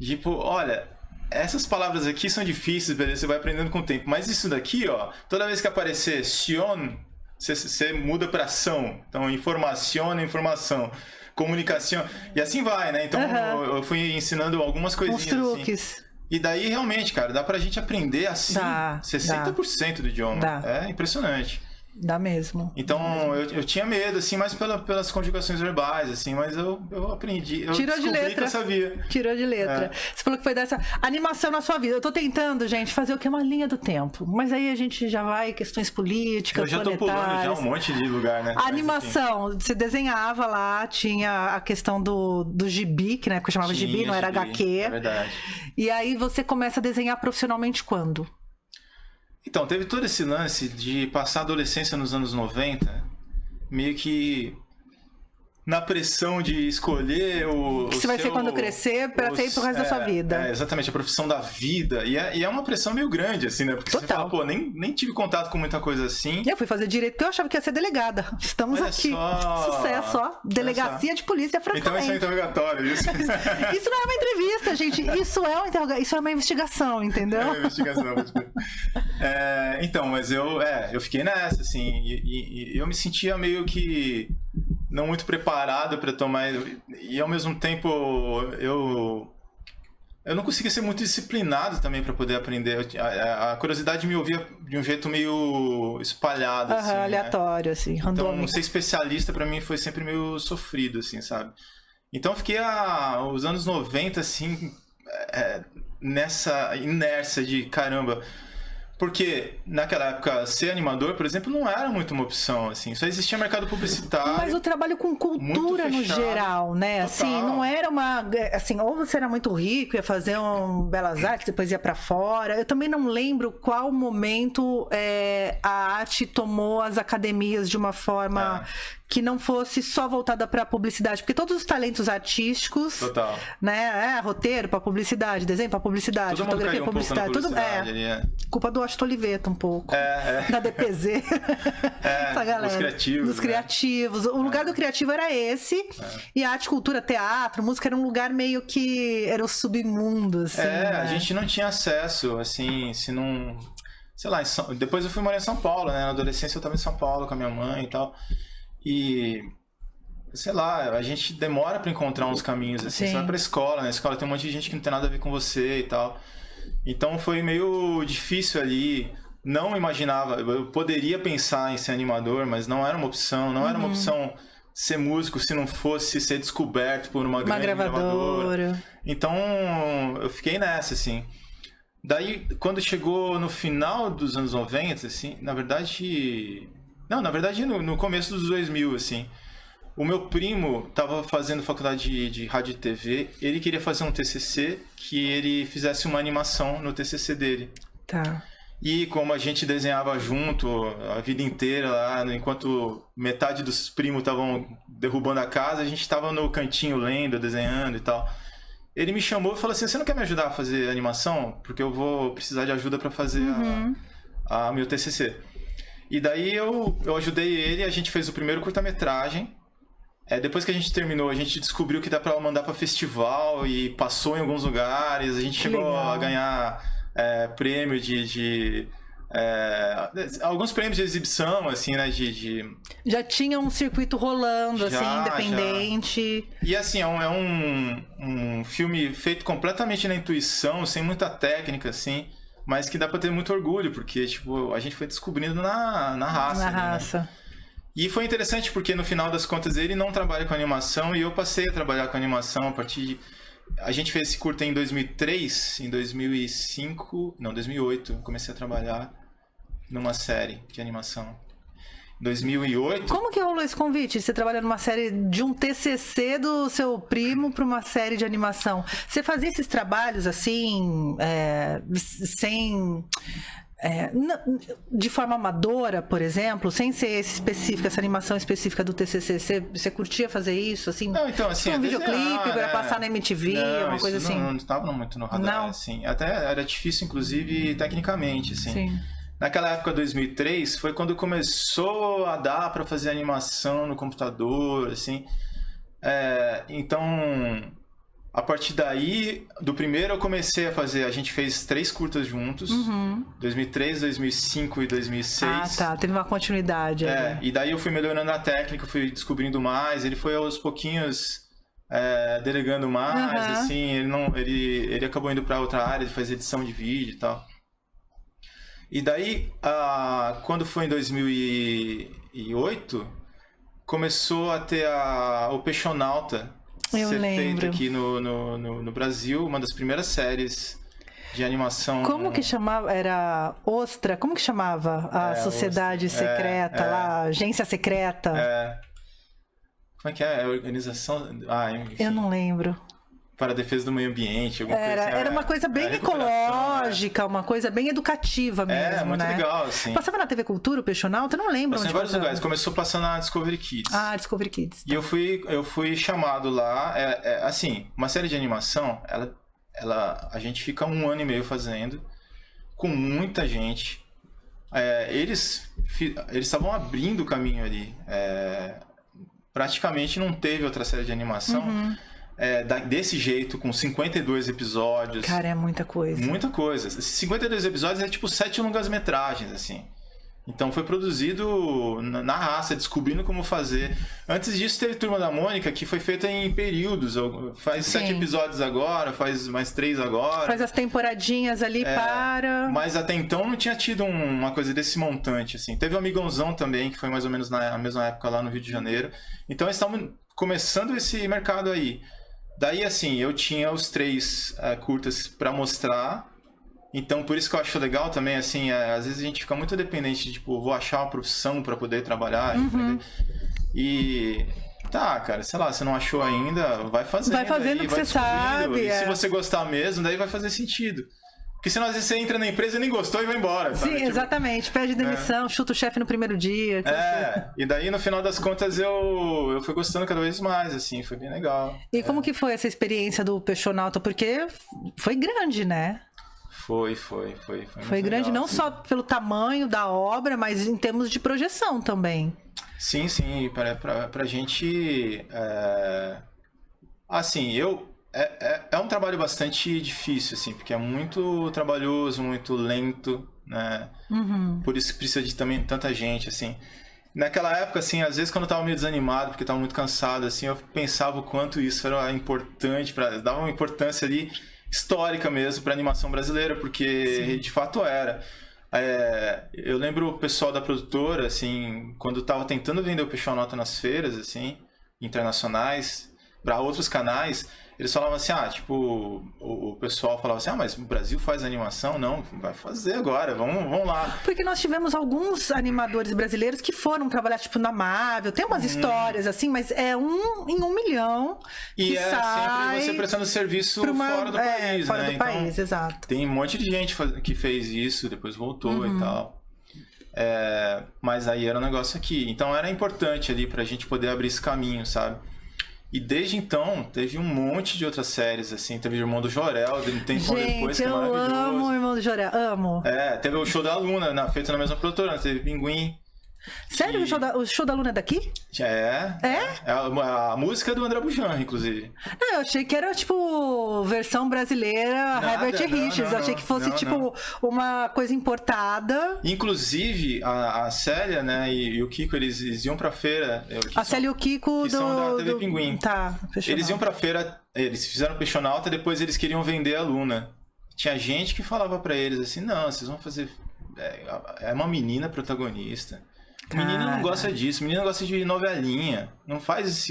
[SPEAKER 2] Tipo, olha, essas palavras aqui são difíceis, beleza? Você vai aprendendo com o tempo, mas isso daqui, ó, toda vez que aparecer sion, você muda pra ação. Então, informação, comunicação, e assim vai, né? Então eu fui ensinando algumas coisinhas.
[SPEAKER 1] Uns truques.
[SPEAKER 2] Assim. E daí, realmente, cara, dá pra gente aprender assim 60% do idioma. É impressionante.
[SPEAKER 1] Dá mesmo.
[SPEAKER 2] Então, eu tinha medo, assim, mais pelas conjugações verbais, assim, mas eu aprendi. Eu
[SPEAKER 1] Tirou de letra.
[SPEAKER 2] Que eu sabia.
[SPEAKER 1] Tirou de letra. Você falou que foi dessa animação na sua vida. Eu tô tentando, gente, fazer o que? Uma linha do tempo. Mas aí a gente já vai questões políticas,
[SPEAKER 2] eu já tô pulando já um monte de lugar, né?
[SPEAKER 1] A animação, você desenhava lá, tinha a questão do gibi, que na época chamava gibi, não era HQ.
[SPEAKER 2] É verdade.
[SPEAKER 1] E aí você começa a desenhar profissionalmente quando?
[SPEAKER 2] Então, teve todo esse lance de passar a adolescência nos anos 90, meio que na pressão de escolher o
[SPEAKER 1] que você vai ser quando crescer pra ser pro resto da sua vida.
[SPEAKER 2] Exatamente, a profissão da vida. E é uma pressão meio grande, assim, né? Porque você fala, pô, nem tive contato com muita coisa assim.
[SPEAKER 1] Eu fui fazer direito porque eu achava que ia ser delegada. Estamos aqui. Sucesso, ó. Delegacia de polícia, francamente.
[SPEAKER 2] Então isso é interrogatório, isso.
[SPEAKER 1] Isso não é uma entrevista, gente. Isso é uma investigação, entendeu?
[SPEAKER 2] É uma investigação. Então, mas eu fiquei nessa, assim, e eu me sentia meio que não muito preparado para tomar, e ao mesmo tempo eu não conseguia ser muito disciplinado também para poder aprender. A curiosidade me ouvia de um jeito meio espalhado, assim,
[SPEAKER 1] aleatório, né? Assim, randômico.
[SPEAKER 2] Então, ser especialista para mim foi sempre meio sofrido, assim, sabe? Então, eu fiquei os anos 90, assim, nessa inércia de caramba. Porque naquela época ser animador, por exemplo, não era muito uma opção, assim. Só existia mercado publicitário.
[SPEAKER 1] Mas o trabalho com cultura no geral, né?
[SPEAKER 2] Total.
[SPEAKER 1] Assim, não era uma... Assim, ou você era muito rico, ia fazer Belas Artes, depois ia pra fora. Eu também não lembro qual momento a arte tomou as academias de uma forma... que não fosse só voltada para publicidade, porque todos os talentos artísticos,
[SPEAKER 2] total,
[SPEAKER 1] né, roteiro para publicidade, desenho para publicidade,
[SPEAKER 2] todo
[SPEAKER 1] fotografia para publicidade, tudo culpa do Washington Oliveto um pouco, da DPZ, essa galera, dos criativos, o lugar do criativo era esse, e a arte, cultura, teatro, música era um lugar meio que era o submundo, assim, né?
[SPEAKER 2] A gente não tinha acesso, assim, se não, sei lá, depois eu fui morar em São Paulo, né, na adolescência eu tava em São Paulo com a minha mãe e tal. E, sei lá, a gente demora pra encontrar uns caminhos, assim. Você vai pra escola, na escola tem um monte de gente que não tem nada a ver com você e tal. Então foi meio difícil ali. Não imaginava, eu poderia pensar em ser animador, mas não era uma opção. Não era uma opção ser músico se não fosse ser descoberto por uma grande gravadora. Então eu fiquei nessa, assim. Daí, quando chegou no final dos anos 90, assim, na verdade, no começo dos 2000, assim, o meu primo estava fazendo faculdade de rádio e TV, ele queria fazer um TCC que ele fizesse uma animação no TCC dele.
[SPEAKER 1] Tá.
[SPEAKER 2] E como a gente desenhava junto a vida inteira lá, enquanto metade dos primos estavam derrubando a casa, a gente estava no cantinho lendo, desenhando e tal. Ele me chamou e falou assim, você não quer me ajudar a fazer animação? Porque eu vou precisar de ajuda para fazer a meu TCC. E daí eu ajudei ele, a gente fez o primeiro curta-metragem. depois que a gente terminou, a gente descobriu que dá pra mandar pra festival e passou em alguns lugares. A gente chegou a ganhar prêmio alguns prêmios de exibição, assim, né?
[SPEAKER 1] Já tinha um circuito rolando, assim, independente.
[SPEAKER 2] Já. E assim, é um filme feito completamente na intuição, sem muita técnica, assim, mas que dá pra ter muito orgulho, porque, tipo, a gente foi descobrindo na raça.
[SPEAKER 1] Na
[SPEAKER 2] ali,
[SPEAKER 1] raça.
[SPEAKER 2] Né? E foi interessante porque, no final das contas, ele não trabalha com animação e eu passei a trabalhar com animação a partir de... A gente fez esse curta em 2003, em 2008, eu comecei a trabalhar numa série de animação. Em 2008...
[SPEAKER 1] Como que rolou esse convite? Você trabalha numa série de um TCC do seu primo para uma série de animação. Você fazia esses trabalhos assim, sem... de forma amadora, por exemplo, sem ser essa animação específica do TCC, você curtia fazer isso, assim?
[SPEAKER 2] Não, então, assim,
[SPEAKER 1] um videoclipe para passar na MTV, uma coisa assim?
[SPEAKER 2] Não estava muito no radar,
[SPEAKER 1] não.
[SPEAKER 2] Assim. Até era difícil, inclusive, tecnicamente, assim.
[SPEAKER 1] Sim.
[SPEAKER 2] Naquela época, 2003, foi quando começou a dar para fazer animação no computador, assim. Então, a partir daí, do primeiro eu comecei a fazer, a gente fez 3 curtas juntos, 2003, 2005 e 2006.
[SPEAKER 1] Ah, tá, teve uma continuidade.
[SPEAKER 2] E daí eu fui melhorando a técnica, fui descobrindo mais, ele foi aos pouquinhos delegando mais, assim, ele acabou indo para outra área de fazer edição de vídeo e tal. E daí, quando foi em 2008, começou a ter o Peixonauta ser feito aqui no Brasil, uma das primeiras séries de animação.
[SPEAKER 1] Como que chamava? Era Ostra? Como que chamava a sociedade
[SPEAKER 2] Ostra.
[SPEAKER 1] secreta lá, agência secreta?
[SPEAKER 2] Como é que é? Organização... enfim.
[SPEAKER 1] Eu não lembro.
[SPEAKER 2] Para a defesa do meio ambiente, alguma coisa assim.
[SPEAKER 1] Era uma coisa bem ecológica, uma coisa bem educativa mesmo,
[SPEAKER 2] muito
[SPEAKER 1] né?
[SPEAKER 2] legal, assim.
[SPEAKER 1] Passava na TV Cultura, o Peixonauta? Eu não lembro.
[SPEAKER 2] Passou em vários lugares. Começou passando na Discovery Kids.
[SPEAKER 1] Discovery Kids.
[SPEAKER 2] E eu fui chamado lá. Assim, uma série de animação, a gente fica 1 ano e meio fazendo, com muita gente. Eles estavam abrindo o caminho ali. Praticamente não teve outra série de animação desse jeito, com 52 episódios.
[SPEAKER 1] Cara, é muita coisa.
[SPEAKER 2] Muita coisa. Esses 52 episódios é tipo 7 longas-metragens, assim. Então foi produzido na raça, descobrindo como fazer. Antes disso teve Turma da Mônica, que foi feita em períodos. Faz 7 episódios agora, faz mais 3 agora.
[SPEAKER 1] Faz as temporadinhas ali,
[SPEAKER 2] Mas até então não tinha tido uma coisa desse montante, assim. Teve o Amigãozão também, que foi mais ou menos na mesma época lá no Rio de Janeiro. Então eles estavam começando esse mercado aí. Daí, assim, eu tinha os 3 curtas pra mostrar. Então, por isso que eu acho legal também, assim, às vezes a gente fica muito dependente de, tipo, vou achar uma profissão pra poder trabalhar, e... Tá, cara, sei lá, você não achou ainda, vai fazendo.
[SPEAKER 1] Vai fazendo o que você sabe.
[SPEAKER 2] E se você gostar mesmo, daí vai fazer sentido. Porque senão às vezes você entra na empresa e nem gostou e vai embora, sabe?
[SPEAKER 1] Sim, tipo, exatamente. Pede demissão, chuta o chefe no primeiro dia.
[SPEAKER 2] E daí no final das contas eu fui gostando cada vez mais, assim, foi bem legal.
[SPEAKER 1] E como que foi essa experiência do Peixonauta? Porque foi grande, né?
[SPEAKER 2] Foi
[SPEAKER 1] grande,
[SPEAKER 2] legal,
[SPEAKER 1] não só pelo tamanho da obra, mas em termos de projeção também.
[SPEAKER 2] Sim, pra gente... Assim, é um trabalho bastante difícil, assim, porque é muito trabalhoso, muito lento, né? Por isso que precisa de também tanta gente, assim. Naquela época, assim, às vezes quando eu tava meio desanimado, porque eu tava muito cansado, assim, eu pensava o quanto isso era importante, dava uma importância ali histórica mesmo pra animação brasileira, porque de fato era. Eu lembro o pessoal da produtora, assim, quando tava tentando vender o Peixonauta nas feiras, assim, internacionais, para outros canais, eles falavam assim, tipo, o pessoal falava assim, mas o Brasil faz animação? Não, vai fazer agora, vamos lá.
[SPEAKER 1] Porque nós tivemos alguns animadores brasileiros que foram trabalhar, tipo, na Marvel, tem umas histórias assim, mas é 1 em 1 milhão que sai
[SPEAKER 2] sempre você prestando serviço fora do país,
[SPEAKER 1] fora
[SPEAKER 2] né?
[SPEAKER 1] do país, exato.
[SPEAKER 2] Tem um monte de gente que fez isso, depois voltou e tal. Mas aí era um negócio aqui. Então era importante ali pra gente poder abrir esse caminho, sabe? E desde então, teve um monte de outras séries, assim. Teve o Irmão do Jorel, de um tempo depois, que é maravilhoso.
[SPEAKER 1] Eu amo o Irmão do Jorel, amo.
[SPEAKER 2] Teve o Show da Luna, feito na mesma produtora. Teve Pinguim,
[SPEAKER 1] Sério? O show da Luna é daqui?
[SPEAKER 2] É a música do André Bujan, inclusive.
[SPEAKER 1] Não, eu achei que era, tipo, versão brasileira, Herbert Richards. Eu achei que fosse, uma coisa importada.
[SPEAKER 2] Inclusive, a Célia, né, e o Kiko, eles iam pra feira.
[SPEAKER 1] A Célia e o Kiko
[SPEAKER 2] que são da TV Pinguim.
[SPEAKER 1] Tá,
[SPEAKER 2] eles iam pra feira, eles fizeram Peixonauta, depois eles queriam vender a Luna. Tinha gente que falava pra eles assim, não, vocês vão fazer... É uma menina protagonista. Menina não gosta disso, menina gosta de novelinha. Não faz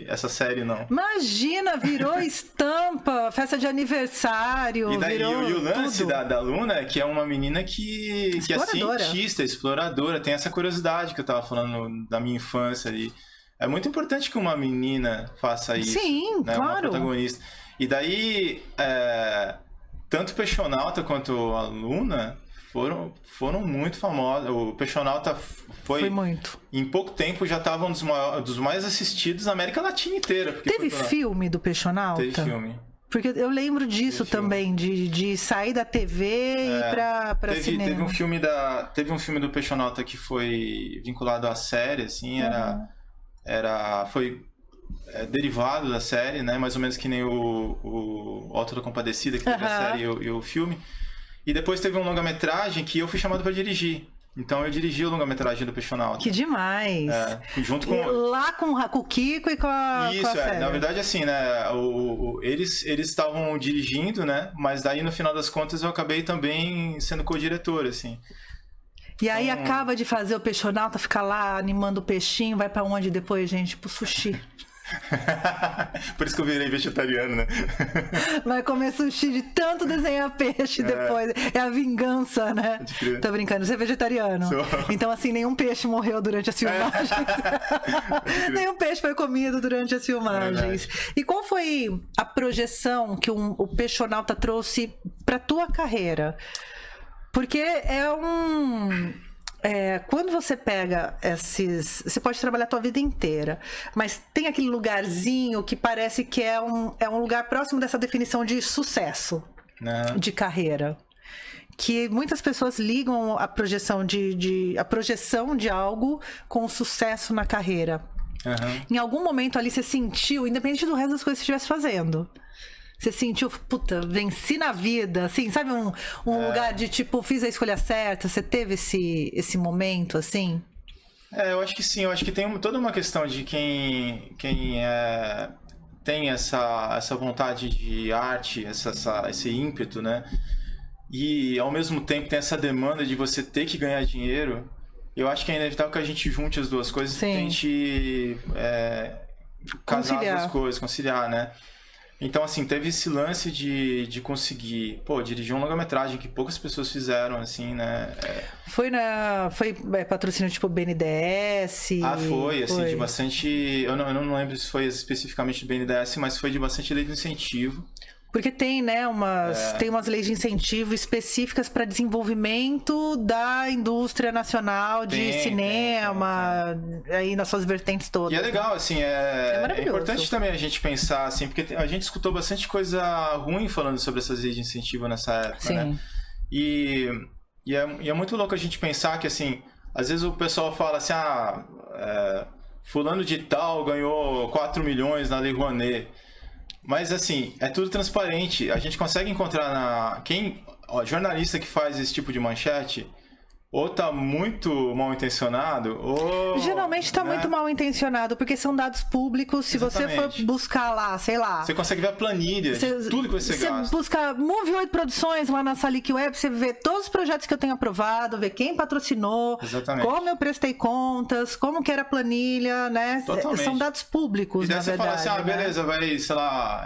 [SPEAKER 2] essa série, não.
[SPEAKER 1] Imagina, virou estampa, festa de aniversário.
[SPEAKER 2] E o lance
[SPEAKER 1] tudo.
[SPEAKER 2] da Luna é que é uma menina que é cientista, exploradora, tem essa curiosidade que eu tava falando da minha infância ali. É muito importante que uma menina faça isso.
[SPEAKER 1] Sim,
[SPEAKER 2] né?
[SPEAKER 1] claro.
[SPEAKER 2] Uma protagonista. E daí, tanto o Peixonauta quanto a Luna foram muito famosos. O Peixonauta foi
[SPEAKER 1] muito.
[SPEAKER 2] Em pouco tempo já estava um dos mais assistidos na América Latina inteira.
[SPEAKER 1] Teve filme do Peixonauta?
[SPEAKER 2] Teve filme.
[SPEAKER 1] Porque eu lembro disso também, de sair da TV e ir pra cinema.
[SPEAKER 2] Teve um filme do Peixonauta que foi vinculado à série, assim, foi derivado da série, né? Mais ou menos que nem o Auto da Compadecida, que teve a série e o filme. E depois teve um longa-metragem que eu fui chamado para dirigir. Então eu dirigi o longa-metragem do Peixonauta.
[SPEAKER 1] Que demais!
[SPEAKER 2] Junto com...
[SPEAKER 1] Lá com o Kiko e com a
[SPEAKER 2] Isso, na verdade assim, né? Eles estavam dirigindo, né? Mas daí no final das contas eu acabei também sendo co-diretor, assim.
[SPEAKER 1] E aí acaba de fazer o Peixonauta, ficar lá animando o peixinho, vai pra onde depois, gente? Pro sushi.
[SPEAKER 2] Por isso que eu virei vegetariano, né?
[SPEAKER 1] Vai comer sushi de tanto desenhar peixe depois. É a vingança, né? Tô brincando, você é vegetariano.
[SPEAKER 2] Sou.
[SPEAKER 1] Então, assim, nenhum peixe morreu durante as filmagens. Nenhum peixe foi comido durante as filmagens. E qual foi a projeção que o Peixonauta trouxe pra tua carreira? Porque quando você pega você pode trabalhar a tua vida inteira, mas tem aquele lugarzinho que parece que é um lugar próximo dessa definição de sucesso, de carreira. Que muitas pessoas ligam a projeção a projeção de algo com o sucesso na carreira. Em algum momento ali você sentiu, independente do resto das coisas que você estivesse fazendo, você sentiu, puta, venci na vida, assim, sabe um lugar de tipo, fiz a escolha certa? Você teve esse momento, assim?
[SPEAKER 2] Eu acho que sim, eu acho que tem toda uma questão de quem tem essa vontade de arte, esse ímpeto, né? E ao mesmo tempo tem essa demanda de você ter que ganhar dinheiro. Eu acho que é inevitável que a gente junte as duas coisas e tente casar as duas coisas, conciliar, né? Então, assim, teve esse lance de conseguir, dirigir um longa-metragem que poucas pessoas fizeram, assim, né?
[SPEAKER 1] Foi patrocínio tipo BNDES?
[SPEAKER 2] Foi, assim, de bastante... Eu não lembro se foi especificamente do BNDES, mas foi de bastante lei de incentivo.
[SPEAKER 1] Porque tem, né, tem umas leis de incentivo específicas para desenvolvimento da indústria nacional de cinema, aí nas suas vertentes todas.
[SPEAKER 2] E é legal, assim, é importante também a gente pensar, assim, porque a gente escutou bastante coisa ruim falando sobre essas leis de incentivo nessa época, né? E é muito louco a gente pensar que, assim, às vezes o pessoal fala assim, fulano de tal ganhou 4 milhões na Lei Rouanet. Mas, assim, é tudo transparente. A gente consegue encontrar jornalista que faz esse tipo de manchete, ou tá muito mal intencionado, ou...
[SPEAKER 1] Geralmente tá muito mal intencionado, porque são dados públicos. Se você for buscar lá, sei lá...
[SPEAKER 2] Você consegue ver a planilha de tudo que você gasta.
[SPEAKER 1] Você busca Move 8 Produções lá na Salic Web, você vê todos os projetos que eu tenho aprovado, vê quem patrocinou, como eu prestei contas, como que era a planilha, né?
[SPEAKER 2] Totalmente.
[SPEAKER 1] São dados públicos, na verdade.
[SPEAKER 2] E daí você fala assim, beleza, vai, sei lá...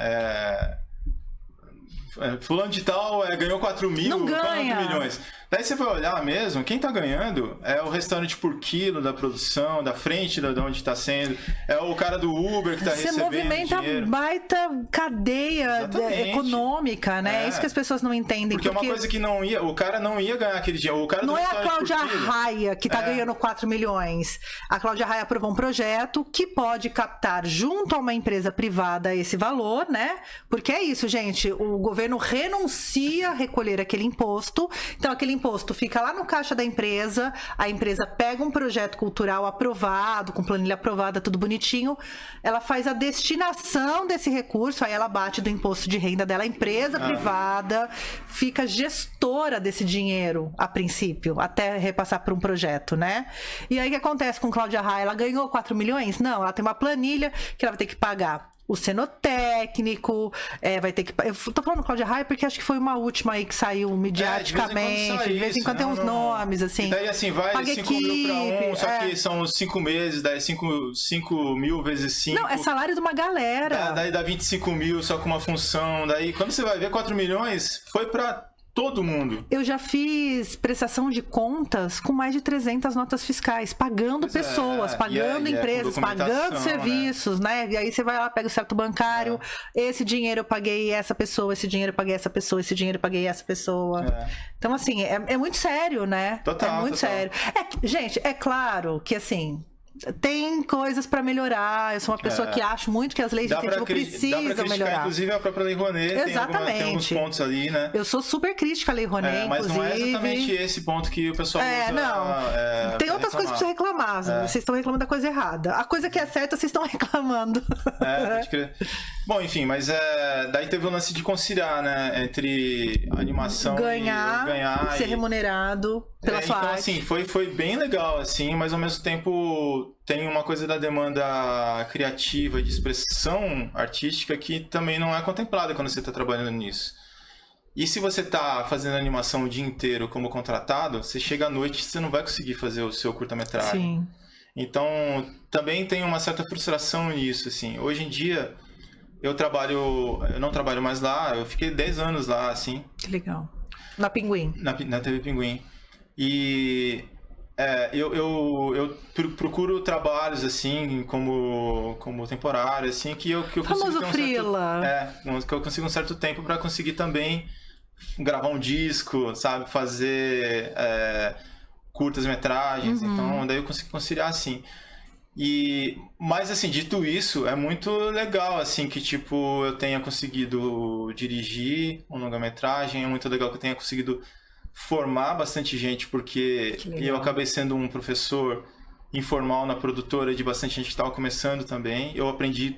[SPEAKER 2] fulano de tal ganhou 4 milhões. Daí você vai olhar mesmo, quem tá ganhando é o restaurante por quilo da produção, da frente de onde está sendo, é o cara do Uber que tá recebendo dinheiro. Você movimenta
[SPEAKER 1] baita cadeia econômica, né? É isso que as pessoas não entendem.
[SPEAKER 2] Porque é uma coisa que o cara não ia ganhar aquele dinheiro. O cara
[SPEAKER 1] não é a Cláudia Raia que tá ganhando 4 milhões. A Cláudia Raia aprovou um projeto que pode captar junto a uma empresa privada esse valor, né? Porque é isso, gente, o governo renuncia a recolher aquele imposto, então aquele imposto imposto fica lá no caixa da empresa, a empresa pega um projeto cultural aprovado, com planilha aprovada, tudo bonitinho, ela faz a destinação desse recurso, aí ela bate do imposto de renda dela, a empresa privada fica gestora desse dinheiro, a princípio, até repassar para um projeto, né? E aí o que acontece com Cláudia Raia? Ela ganhou 4 milhões? Não, ela tem uma planilha que ela vai ter que pagar o cenotécnico, vai ter que... Eu tô falando Cláudia Raia porque acho que foi uma última aí que saiu mediaticamente. De vez em quando tem uns nomes, assim.
[SPEAKER 2] E daí, assim, vai 5 mil pra um, só que são 5 meses, daí 5 mil vezes 5.
[SPEAKER 1] Não, é salário de uma galera.
[SPEAKER 2] Daí dá 25 mil só com uma função. Daí, quando você vai ver 4 milhões, foi pra todo mundo.
[SPEAKER 1] Eu já fiz prestação de contas com mais de 300 notas fiscais, pagando pessoas, pagando empresas, pagando serviços, né? E aí você vai lá, pega o certo bancário, esse dinheiro eu paguei essa pessoa, esse dinheiro eu paguei essa pessoa, esse dinheiro eu paguei essa pessoa. Então, assim, é muito sério, né?
[SPEAKER 2] Total,
[SPEAKER 1] é muito sério. Gente, é claro que, assim... Tem coisas pra melhorar. Eu sou uma pessoa que acho muito que as leis de incentivo precisam melhorar.
[SPEAKER 2] Inclusive a própria Lei Rouanet tem alguns pontos ali, né?
[SPEAKER 1] Eu sou super crítica à Lei Rouanet,
[SPEAKER 2] mas
[SPEAKER 1] inclusive.
[SPEAKER 2] não é exatamente esse ponto que o pessoal usa.
[SPEAKER 1] Não. Tem outras coisas pra você reclamar. Vocês estão reclamando da coisa errada. A coisa que é certa, vocês estão reclamando.
[SPEAKER 2] Pode crer. Bom, enfim, mas daí teve o lance de conciliar, né? Entre animação
[SPEAKER 1] ganhar, ser remunerado pela sua arte.
[SPEAKER 2] Então, assim, foi bem legal, assim, mas ao mesmo tempo tem uma coisa da demanda criativa, de expressão artística que também não é contemplada quando você está trabalhando nisso. E se você está fazendo animação o dia inteiro como contratado, você chega à noite e você não vai conseguir fazer o seu curta-metragem.
[SPEAKER 1] Sim.
[SPEAKER 2] Então, também tem uma certa frustração nisso, assim. Hoje em dia, eu não trabalho mais lá, eu fiquei 10 anos lá, assim.
[SPEAKER 1] Que legal. Na Pinguim.
[SPEAKER 2] Na TV Pinguim. E eu procuro trabalhos, assim, como temporário, assim, que eu consigo ter
[SPEAKER 1] freela.
[SPEAKER 2] Que eu consigo um certo tempo para conseguir também gravar um disco, sabe? Fazer curtas-metragens. Então, daí eu consigo conciliar, assim. Mas, assim, dito isso, é muito legal, assim, que, tipo, eu tenha conseguido dirigir um longa-metragem, é muito legal que eu tenha conseguido formar bastante gente, porque eu acabei sendo um professor informal na produtora de bastante gente que estava começando também. Eu aprendi,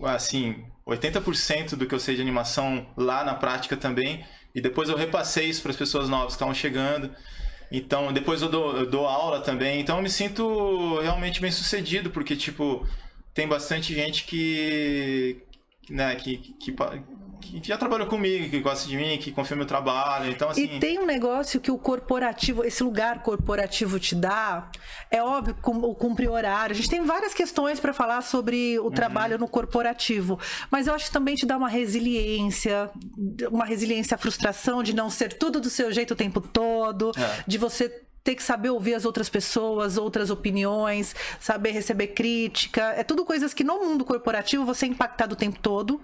[SPEAKER 2] assim, 80% do que eu sei de animação lá na prática também, e depois eu repassei isso para as pessoas novas que estavam chegando. Então, depois eu dou aula também. Então, eu me sinto realmente bem sucedido, porque, tipo, tem bastante gente que já trabalhou comigo, que gosta de mim, que confia no meu trabalho. Então, assim...
[SPEAKER 1] E tem um negócio que o corporativo, esse lugar corporativo te dá, é óbvio, cumprir horário. A gente tem várias questões para falar sobre o trabalho no corporativo, mas eu acho que também te dá uma resiliência à frustração de não ser tudo do seu jeito o tempo todo, de você ter que saber ouvir as outras pessoas, outras opiniões, saber receber crítica. É tudo coisas que no mundo corporativo você é impactado o tempo todo.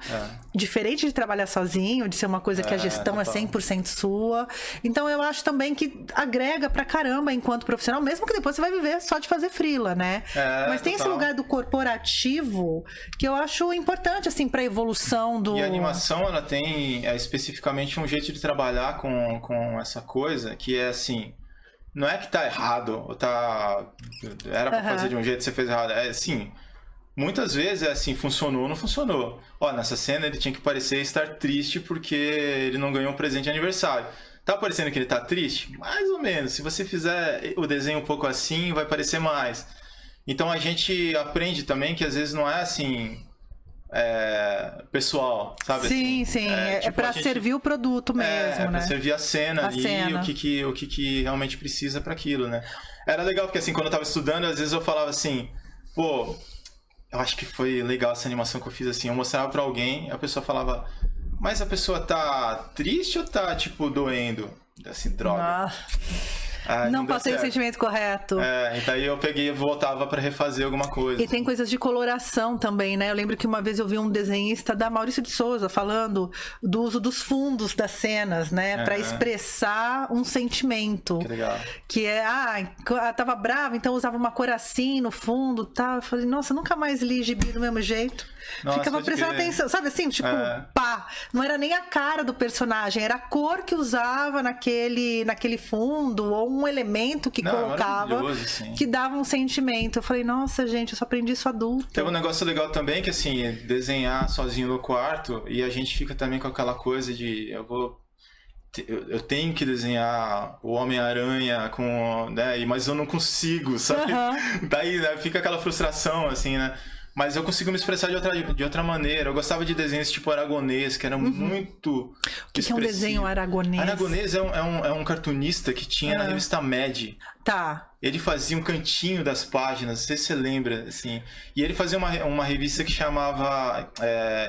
[SPEAKER 1] Diferente de trabalhar sozinho, de ser uma coisa que a gestão é 100% sua. Então eu acho também que agrega pra caramba enquanto profissional, mesmo que depois você vai viver só de fazer freela, né? Mas tem esse lugar do corporativo que eu acho importante, assim, pra evolução do...
[SPEAKER 2] E a animação, ela tem especificamente um jeito de trabalhar com essa coisa, que é assim... Não é que tá errado, ou era pra fazer de um jeito e você fez errado. É assim, muitas vezes é assim, funcionou ou não funcionou. Nessa cena ele tinha que parecer estar triste porque ele não ganhou um presente de aniversário. Tá parecendo que ele tá triste? Mais ou menos. Se você fizer o desenho um pouco assim, vai parecer mais. Então a gente aprende também que às vezes não é assim... pessoal, sabe?
[SPEAKER 1] Sim, assim, sim. Tipo, pra servir o produto mesmo, né?
[SPEAKER 2] Pra servir a cena ali, o que realmente precisa para aquilo, né? Era legal porque, assim, quando eu tava estudando, às vezes eu falava assim, pô, eu acho que foi legal essa animação que eu fiz, assim, eu mostrava pra alguém, a pessoa falava, mas a pessoa tá triste ou tá, tipo, doendo? Assim, droga.
[SPEAKER 1] Não passei o sentimento correto.
[SPEAKER 2] E daí eu peguei e voltava pra refazer alguma coisa.
[SPEAKER 1] E tem coisas de coloração também, né? Eu lembro que uma vez eu vi um desenhista da Maurício de Souza falando do uso dos fundos das cenas, né? Pra expressar um sentimento.
[SPEAKER 2] Que legal.
[SPEAKER 1] Que tava brava, então usava uma cor assim no fundo, tá? Eu falei, nossa, nunca mais li gibi do mesmo jeito.
[SPEAKER 2] Nossa,
[SPEAKER 1] ficava
[SPEAKER 2] pode
[SPEAKER 1] prestando
[SPEAKER 2] crer.
[SPEAKER 1] atenção, sabe assim, tipo, pá, não era nem a cara do personagem, era a cor que usava naquele fundo, ou um elemento que colocava,
[SPEAKER 2] maravilhoso, assim.
[SPEAKER 1] que dava um sentimento. Eu falei, noça, gente, eu só aprendi isso adulto.
[SPEAKER 2] Tem um negócio legal também, que assim, é desenhar sozinho no quarto, e a gente fica também com aquela coisa de, eu tenho que desenhar o Homem-Aranha com, né, mas eu não consigo, sabe? Daí, né, fica aquela frustração, assim, né? Mas eu consigo me expressar de outra maneira. Eu gostava de desenhos tipo aragonês, que era muito
[SPEAKER 1] O que é um desenho aragonês?
[SPEAKER 2] Aragonês é um cartunista que tinha na revista Mad.
[SPEAKER 1] Tá.
[SPEAKER 2] Ele fazia um cantinho das páginas, não sei se você lembra, assim. E ele fazia uma revista que chamava...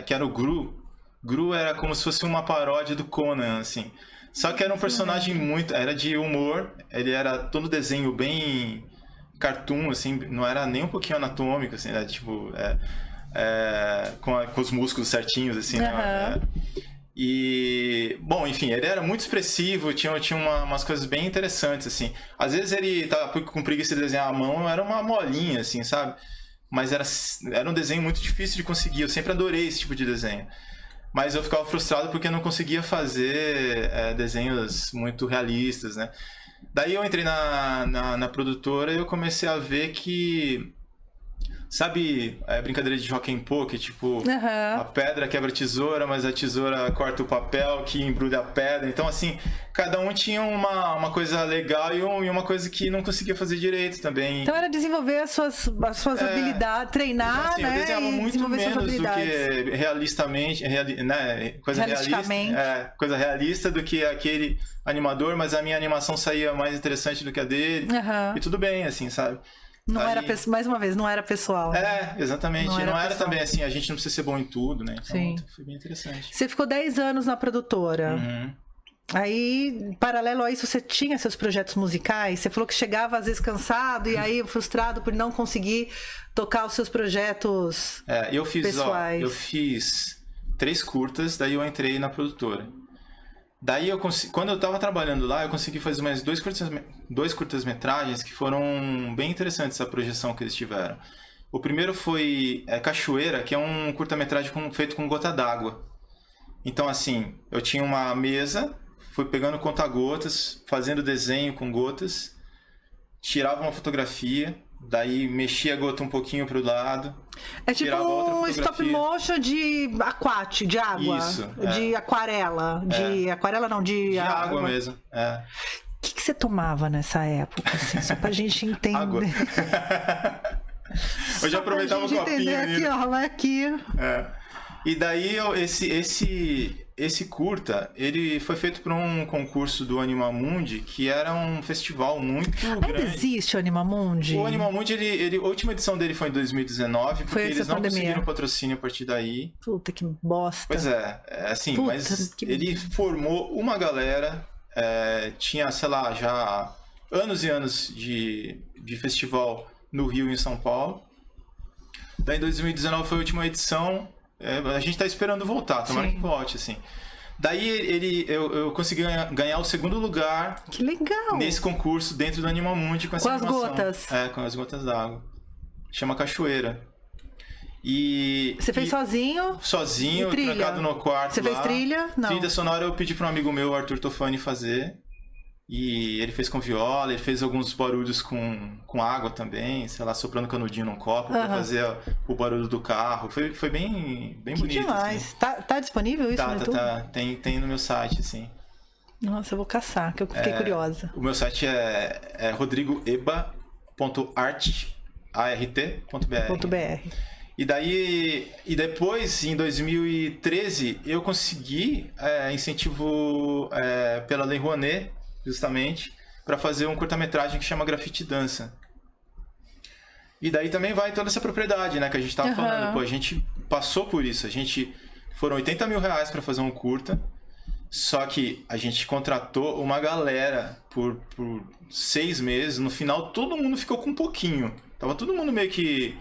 [SPEAKER 2] que era o Gru. Gru era como se fosse uma paródia do Conan, assim. Só que era um personagem muito... Era de humor. Ele era todo desenho bem cartoon, assim. Não era nem um pouquinho anatômico, assim. Né? Tipo... com os músculos certinhos, assim. Né? E... Bom, enfim, ele era muito expressivo. Tinha umas coisas bem interessantes, assim. Às vezes ele tava com preguiça de desenhar à mão. Era uma molinha, assim, sabe? Mas era um desenho muito difícil de conseguir. Eu sempre adorei esse tipo de desenho. Mas eu ficava frustrado porque eu não conseguia fazer desenhos muito realistas, né? Daí eu entrei na produtora e eu comecei a ver que... Sabe a brincadeira de Joaquim Pô, que tipo, a pedra quebra a tesoura, mas a tesoura corta o papel que embrulha a pedra. Então, assim, cada um tinha uma coisa legal e uma coisa que não conseguia fazer direito também.
[SPEAKER 1] Então era desenvolver as suas habilidades, treinar,
[SPEAKER 2] assim,
[SPEAKER 1] né?
[SPEAKER 2] Eu desenhava muito menos do que realistamente, né? Coisa realista do que aquele animador, mas a minha animação saía mais interessante do que a dele. E tudo bem, assim, sabe?
[SPEAKER 1] Não era, mais uma vez, não era pessoal.
[SPEAKER 2] Exatamente. Não era também assim, a gente não precisa ser bom em tudo, né? Então,
[SPEAKER 1] sim.
[SPEAKER 2] Foi bem interessante.
[SPEAKER 1] Você ficou 10 anos na produtora. Aí, paralelo a isso, você tinha seus projetos musicais? Você falou que chegava às vezes cansado e aí frustrado por não conseguir tocar os seus projetos pessoais.
[SPEAKER 2] Eu fiz 3 curtas, daí eu entrei na produtora. Daí quando eu tava trabalhando lá, eu consegui fazer mais 2 curtas-metragens que foram bem interessantes, a projeção que eles tiveram. O primeiro foi Cachoeira, que é um curta-metragem feito com gota d'água. Então, assim, eu tinha uma mesa, fui pegando conta-gotas, fazendo desenho com gotas, tirava uma fotografia, daí mexia a gota um pouquinho pro lado.
[SPEAKER 1] É tipo um stop motion de aquático, de água.
[SPEAKER 2] Isso,
[SPEAKER 1] de aquarela. De aquarela não, de
[SPEAKER 2] água mesmo.
[SPEAKER 1] O que você tomava nessa época, assim, só pra gente entender?
[SPEAKER 2] Água. Eu já aproveitava o copinho.
[SPEAKER 1] Aqui, ó, vai aqui.
[SPEAKER 2] E daí esse curta, ele foi feito por um concurso do Animamundi, que era um festival muito grande.
[SPEAKER 1] Ainda existe o Animamundi?
[SPEAKER 2] O Animamundi, a última edição dele foi em 2019, porque eles não conseguiram patrocínio a partir daí.
[SPEAKER 1] Puta, que bosta.
[SPEAKER 2] Pois assim, mas ele formou uma galera, tinha, sei lá, já anos e anos de festival no Rio e em São Paulo. Daí em 2019 foi a última edição. A gente tá esperando voltar, tomara que volte, assim. Daí eu consegui ganhar o 2º lugar.
[SPEAKER 1] Que legal!
[SPEAKER 2] Nesse concurso dentro do Animamundi com essa animação.
[SPEAKER 1] As gotas.
[SPEAKER 2] Com as gotas d'água. Chama Cachoeira. E
[SPEAKER 1] você fez sozinho?
[SPEAKER 2] Sozinho, trancado no quarto.
[SPEAKER 1] Você fez trilha? Não.
[SPEAKER 2] Trilha sonora eu pedi para um amigo meu, Arthur Tofani, fazer. E ele fez com viola, ele fez alguns barulhos com água também, sei lá, soprando canudinho num copo pra fazer o barulho do carro. Foi bem bonito.
[SPEAKER 1] Demais.
[SPEAKER 2] Assim.
[SPEAKER 1] Tá disponível isso no YouTube?
[SPEAKER 2] Tá. Tem no meu site, assim.
[SPEAKER 1] Nossa, eu vou caçar, que eu fiquei curiosa.
[SPEAKER 2] O meu site é rodrigoeba.art.br. E depois, em 2013, eu consegui incentivo pela Lei Rouanet, justamente, para fazer um curta-metragem que chama Grafite Dança. E daí também vai toda essa propriedade, né, que a gente tava falando. Pô, a gente passou por isso. Foram R$80 mil para fazer um curta, só que a gente contratou uma galera por 6 meses. No final, todo mundo ficou com um pouquinho. Tava todo mundo meio que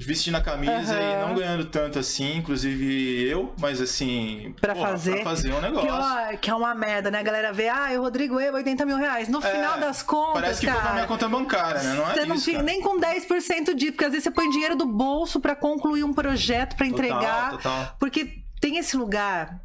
[SPEAKER 2] vestindo a camisa e não ganhando tanto assim, inclusive eu, mas assim,
[SPEAKER 1] pra fazer
[SPEAKER 2] um negócio.
[SPEAKER 1] Que é uma merda, né? A galera vê, o Rodrigo Eba, 80 mil reais. No final das contas,
[SPEAKER 2] parece que
[SPEAKER 1] cara,
[SPEAKER 2] foi na minha conta bancária, né? Não é
[SPEAKER 1] você não fica nem com 10% disso, porque às vezes você põe dinheiro do bolso pra concluir um projeto, pra entregar.
[SPEAKER 2] Total.
[SPEAKER 1] Porque tem esse lugar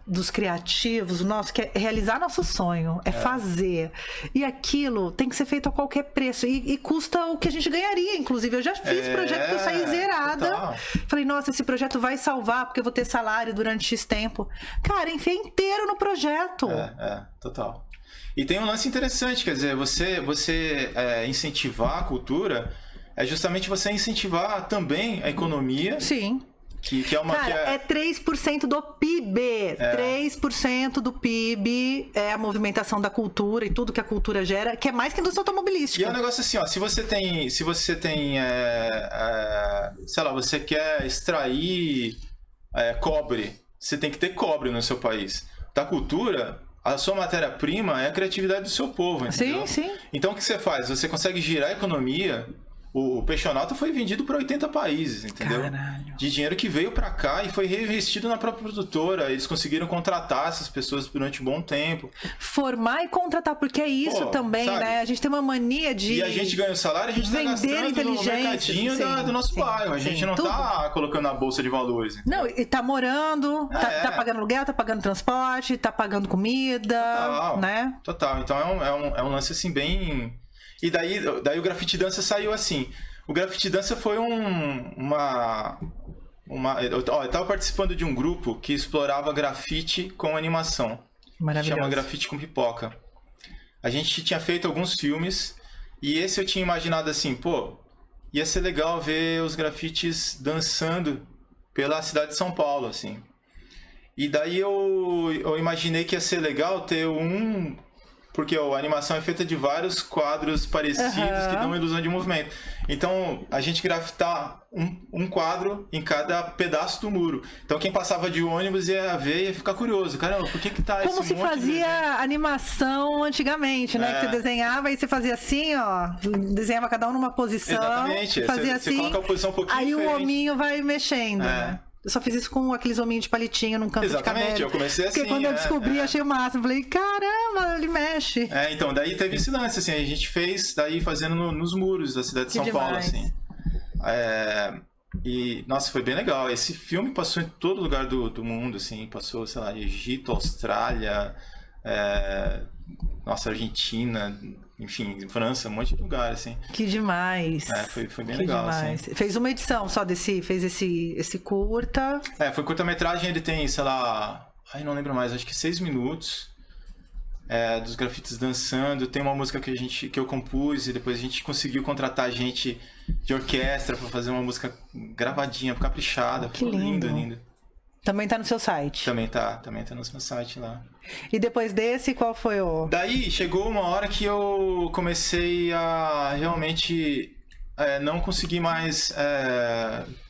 [SPEAKER 1] dos criativos, nosso, que é realizar nosso sonho, fazer. E aquilo tem que ser feito a qualquer preço. E custa o que a gente ganharia, inclusive. Eu já fiz projeto que eu saí zerada.
[SPEAKER 2] Total.
[SPEAKER 1] Falei, nossa, esse projeto vai salvar, porque eu vou ter salário durante X tempo. Cara, enfiei inteiro no projeto.
[SPEAKER 2] Total. E tem um lance interessante, quer dizer, você incentivar a cultura é justamente você incentivar também a economia.
[SPEAKER 1] Sim.
[SPEAKER 2] Que é uma...
[SPEAKER 1] Cara, é 3% do PIB. 3% do PIB é a movimentação da cultura e tudo que a cultura gera, que é mais que a indústria automobilística.
[SPEAKER 2] E é um negócio assim, ó, se você tem sei lá, você quer extrair cobre, você tem que ter cobre no seu país. Da cultura, a sua matéria-prima é a criatividade do seu povo, entendeu?
[SPEAKER 1] Sim.
[SPEAKER 2] Então o que você faz? Você consegue girar a economia. O Peixonauta foi vendido para 80 países, entendeu?
[SPEAKER 1] Caralho.
[SPEAKER 2] De dinheiro que veio para cá e foi reinvestido na própria produtora. Eles conseguiram contratar essas pessoas durante um bom tempo.
[SPEAKER 1] Formar e contratar, porque é isso também, sabe? Né? A gente tem uma mania de...
[SPEAKER 2] E a gente ganha o salário, a gente tá gastando no mercadinho do nosso bairro. A gente não tá colocando na bolsa de valores. Entendeu?
[SPEAKER 1] Não, e tá morando, tá pagando aluguel, tá pagando transporte, tá pagando comida, né?
[SPEAKER 2] Total. Então é um lance assim bem... E daí o Grafite Dança saiu assim. O Grafite Dança foi eu tava participando de um grupo que explorava grafite com animação.
[SPEAKER 1] Maravilhoso.
[SPEAKER 2] Chama Grafite com Pipoca. A gente tinha feito alguns filmes e esse eu tinha imaginado assim, ia ser legal ver os grafites dançando pela cidade de São Paulo, assim. E daí eu imaginei que ia ser legal ter porque a animação é feita de vários quadros parecidos que dão uma ilusão de movimento. Então, a gente grafitar um quadro em cada pedaço do muro. Então, quem passava de ônibus ia ver e ia ficar curioso. Caramba, por que tá
[SPEAKER 1] como
[SPEAKER 2] esse monte de...
[SPEAKER 1] Como se fazia animação antigamente, né? Que você desenhava e você fazia assim, ó. Desenhava cada um numa posição.
[SPEAKER 2] Exatamente.
[SPEAKER 1] Fazia
[SPEAKER 2] você
[SPEAKER 1] assim.
[SPEAKER 2] Coloca a posição um pouquinho
[SPEAKER 1] aí
[SPEAKER 2] diferente.
[SPEAKER 1] O hominho vai mexendo, né? Eu só fiz isso com aqueles hominhos de palitinho num canto de cabelo.
[SPEAKER 2] Exatamente, eu comecei assim.
[SPEAKER 1] Porque quando eu descobri, achei o máximo. Falei, caramba, ele mexe.
[SPEAKER 2] Então, daí teve esse lance, assim, a gente fez daí fazendo nos muros da cidade de São Paulo, assim. E, nossa, foi bem legal. Esse filme passou em todo lugar do mundo, assim, passou, sei lá, Egito, Austrália, Argentina, enfim, França, um monte de lugar, assim.
[SPEAKER 1] Que demais.
[SPEAKER 2] Foi bem legal,
[SPEAKER 1] demais.
[SPEAKER 2] Assim.
[SPEAKER 1] Fez uma edição só fez esse curta.
[SPEAKER 2] Foi curta-metragem, ele tem, sei lá, não lembro mais, acho que 6 minutos. Dos grafites dançando, tem uma música que eu compus e depois a gente conseguiu contratar gente de orquestra para fazer uma música gravadinha, caprichada.
[SPEAKER 1] Que lindo.
[SPEAKER 2] Lindo.
[SPEAKER 1] Também tá no seu site.
[SPEAKER 2] Também tá no meu site lá.
[SPEAKER 1] E depois desse, qual foi o...
[SPEAKER 2] Daí chegou uma hora que eu comecei a realmente não conseguir mais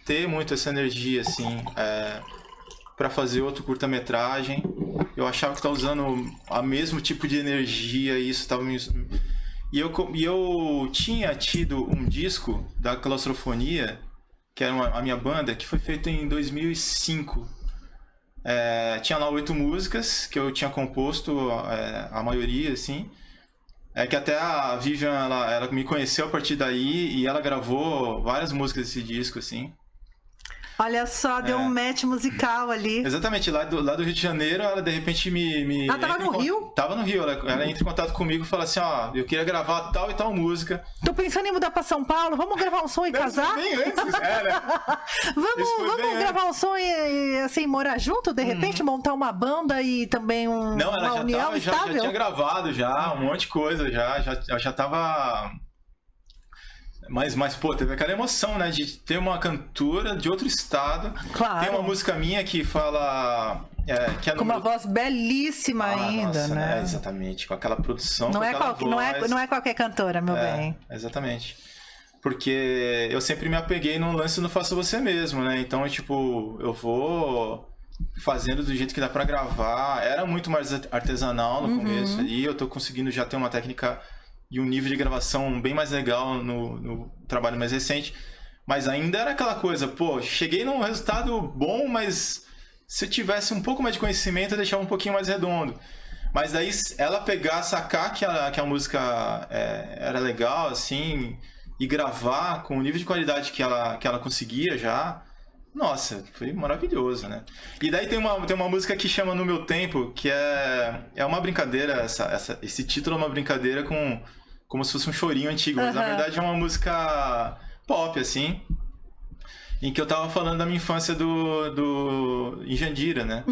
[SPEAKER 2] ter muito essa energia, assim, para fazer outro curta-metragem. Eu achava que estava usando o mesmo tipo de energia e isso estava me... E eu tinha tido um disco da Claustrofonia, que era a minha banda, que foi feito em 2005. Tinha lá 8 músicas que eu tinha composto, a maioria, assim. Que até a Vivian, ela me conheceu a partir daí e ela gravou várias músicas desse disco, assim.
[SPEAKER 1] Olha só, deu um match musical ali.
[SPEAKER 2] Exatamente, lá do Rio de Janeiro, ela de repente me
[SPEAKER 1] ela tava no Rio?
[SPEAKER 2] Tava no Rio, ela entra em contato comigo e fala assim, eu queria gravar tal e tal música.
[SPEAKER 1] Tô pensando em mudar pra São Paulo, vamos gravar um som e casar?
[SPEAKER 2] Bem antes,
[SPEAKER 1] Vamos gravar um som e assim, morar junto, de repente, montar uma banda e também uma união estável?
[SPEAKER 2] Já tinha gravado já, um monte de coisa, já tava... Mas, pô, teve aquela emoção, né? De ter uma cantora de outro estado.
[SPEAKER 1] Claro.
[SPEAKER 2] Tem uma música minha que fala...
[SPEAKER 1] com uma voz belíssima ainda,
[SPEAKER 2] nossa,
[SPEAKER 1] né?
[SPEAKER 2] Exatamente, com aquela produção,
[SPEAKER 1] não é qualquer cantora, meu bem.
[SPEAKER 2] Exatamente. Porque eu sempre me apeguei no lance do faça você mesmo, né? Então, eu vou fazendo do jeito que dá pra gravar. Era muito mais artesanal no começo ali. Eu tô conseguindo já ter uma técnica... e um nível de gravação bem mais legal no trabalho mais recente, Mas ainda era aquela coisa, pô, cheguei num resultado bom, mas se eu tivesse um pouco mais de conhecimento, eu deixava um pouquinho mais redondo. Mas daí ela pegar, sacar que a música era legal, assim, e gravar com o nível de qualidade que ela conseguia já, nossa, foi maravilhoso, né? E daí tem uma música que chama No Meu Tempo, que é uma brincadeira, esse título é uma brincadeira como se fosse um chorinho antigo, mas na verdade é uma música pop, assim, em que eu tava falando da minha infância em Jandira, né?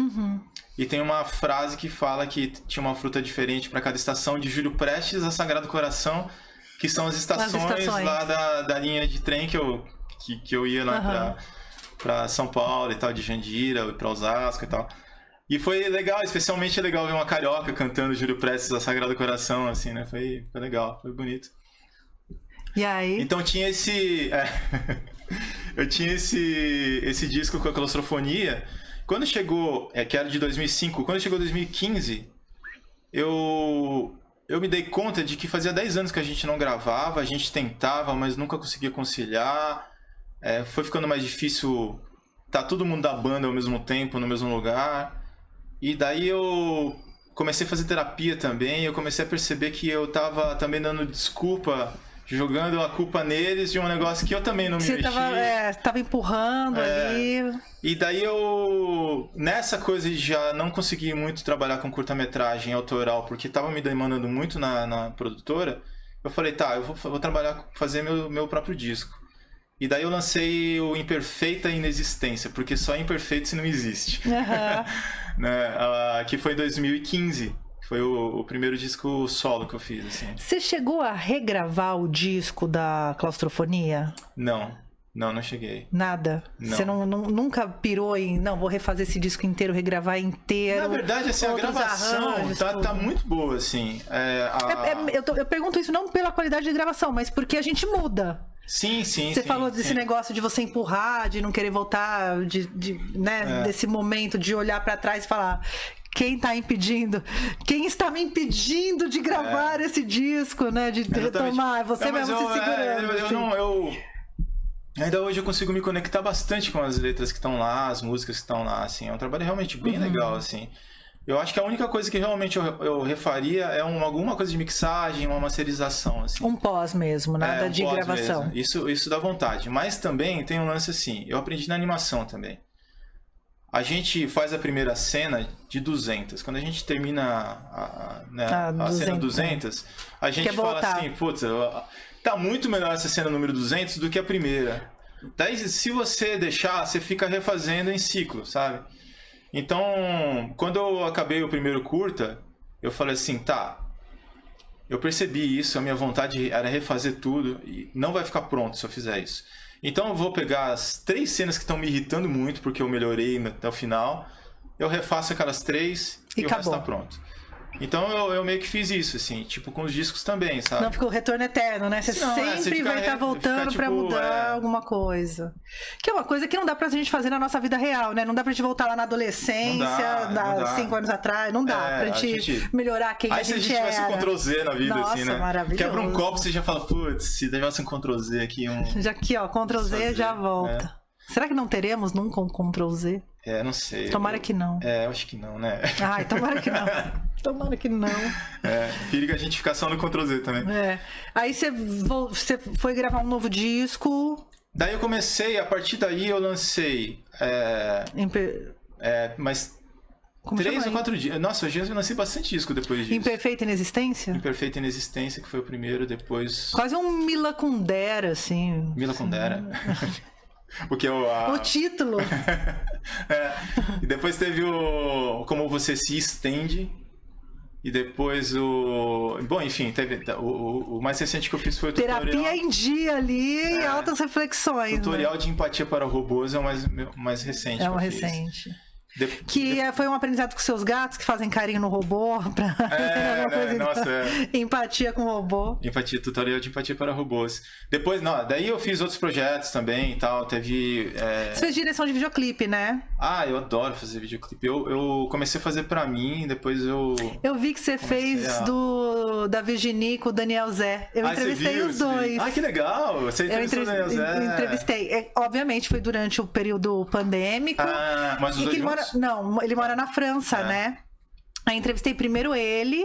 [SPEAKER 2] E tem uma frase que fala que tinha uma fruta diferente para cada estação, de Júlio Prestes a Sagrado Coração, que são as estações lá da linha de trem que eu ia lá pra São Paulo e tal, de Jandira, pra Osasco e tal. E foi legal, especialmente legal ver uma carioca cantando Júlio Prestes a Sagrado Coração, assim, né? Foi legal, foi bonito.
[SPEAKER 1] E aí?
[SPEAKER 2] Então tinha eu tinha esse disco com a claustrofonia. Quando chegou, que era de 2005, quando chegou 2015, eu me dei conta de que fazia 10 anos que a gente não gravava, a gente tentava, mas nunca conseguia conciliar. Foi ficando mais difícil tá todo mundo da banda ao mesmo tempo, no mesmo lugar. E daí eu comecei a fazer terapia também, eu comecei a perceber que eu tava também dando desculpa, jogando a culpa neles de um negócio que eu também não me mexi.
[SPEAKER 1] Você tava empurrando ali.
[SPEAKER 2] E daí eu, nessa coisa de já não conseguir muito trabalhar com curta-metragem autoral, porque tava me demandando muito na produtora, eu falei, tá, eu vou trabalhar, fazer meu próprio disco. E daí eu lancei o Imperfeita Inexistência, porque só imperfeito se não existe. Né? Que foi em 2015. Foi o primeiro disco solo que eu fiz, assim.
[SPEAKER 1] Você chegou a regravar o disco da Claustrofonia?
[SPEAKER 2] Não cheguei.
[SPEAKER 1] Nada?
[SPEAKER 2] Não.
[SPEAKER 1] Você nunca pirou em, não, vou refazer esse disco inteiro, regravar inteiro?
[SPEAKER 2] Na verdade, assim, a gravação tá muito boa, assim.
[SPEAKER 1] Eu pergunto isso não pela qualidade de gravação, mas porque a gente muda.
[SPEAKER 2] Sim.
[SPEAKER 1] Você falou desse negócio de você empurrar, de não querer voltar, desse momento de olhar pra trás e falar... Quem está me impedindo de gravar esse disco, né? De retomar, você mesmo se segurando.
[SPEAKER 2] Ainda hoje eu consigo me conectar bastante com as letras que estão lá, as músicas que estão lá, assim. É um trabalho realmente bem legal, assim. Eu acho que a única coisa que realmente eu refaria é alguma coisa de mixagem, uma masterização, assim.
[SPEAKER 1] Um pós mesmo, nada de gravação.
[SPEAKER 2] Isso dá vontade. Mas também tem um lance assim, eu aprendi na animação também. A gente faz a primeira cena de 200. Quando a gente termina a cena 200, a gente fala assim, putz, tá muito melhor essa cena número 200 do que a primeira. Daí, se você deixar, você fica refazendo em ciclo, sabe? Então, quando eu acabei o primeiro curta, eu falei assim, tá, eu percebi isso, a minha vontade era refazer tudo, e não vai ficar pronto se eu fizer isso. Então eu vou pegar as 3 cenas que estão me irritando muito, porque eu melhorei até o final, eu refaço aquelas 3 e o resto tá pronto. Então eu meio que fiz isso, assim, tipo com os discos também, sabe?
[SPEAKER 1] Não ficou retorno eterno, né? Você sempre vai estar voltando pra mudar alguma coisa. Que é uma coisa que não dá pra gente fazer na nossa vida real, né? Não dá pra gente voltar lá na adolescência, 5 anos atrás, não dá pra gente melhorar quem a gente
[SPEAKER 2] era. Aí se a gente tivesse um Ctrl-Z na vida, assim, né?
[SPEAKER 1] Maravilhoso.
[SPEAKER 2] Quebra um copo, você já fala, putz, se tivesse um Ctrl-Z aqui,
[SPEAKER 1] Já aqui, ó, Ctrl-Z já volta. Será que não teremos nunca um Ctrl-Z?
[SPEAKER 2] Não sei.
[SPEAKER 1] Tomara que não.
[SPEAKER 2] Eu acho que não, né?
[SPEAKER 1] Ai, tomara que não. Tomara que não.
[SPEAKER 2] Periga a gente ficar só no Ctrl-Z também.
[SPEAKER 1] Aí você foi gravar um novo disco.
[SPEAKER 2] Daí eu comecei, a partir daí eu lancei... mas... Como 3 ou 4 dias. Nossa, eu lancei bastante disco depois disso.
[SPEAKER 1] Imperfeita Inexistência?
[SPEAKER 2] Imperfeita Inexistência, que foi o primeiro, depois...
[SPEAKER 1] Quase um Mila Kundera, assim.
[SPEAKER 2] Mila Kundera. Porque o
[SPEAKER 1] título.
[SPEAKER 2] E depois teve o Como Você Se Estende. E depois Bom, enfim, teve o mais recente que eu fiz foi o
[SPEAKER 1] Terapia
[SPEAKER 2] tutorial.
[SPEAKER 1] em dia ali e altas reflexões.
[SPEAKER 2] Tutorial de Empatia para Robôs é o mais recente.
[SPEAKER 1] É o recente. Foi um aprendizado com seus gatos que fazem carinho no robô. Empatia com o robô.
[SPEAKER 2] Tutorial de empatia para robôs. Depois, daí eu fiz outros projetos também e tal. Teve.
[SPEAKER 1] Você fez direção de videoclipe, né?
[SPEAKER 2] Eu adoro fazer videoclipe. Eu comecei a fazer pra mim, depois eu.
[SPEAKER 1] Eu vi que você fez da Virginie com o Daniel Zé. Eu entrevistei os dois.
[SPEAKER 2] Que legal! Você entrevistou o Daniel Zé?
[SPEAKER 1] Entrevistei. Obviamente foi durante o período pandêmico.
[SPEAKER 2] Mas os dois juntos?
[SPEAKER 1] Não, ele mora na França, né? Aí entrevistei primeiro ele,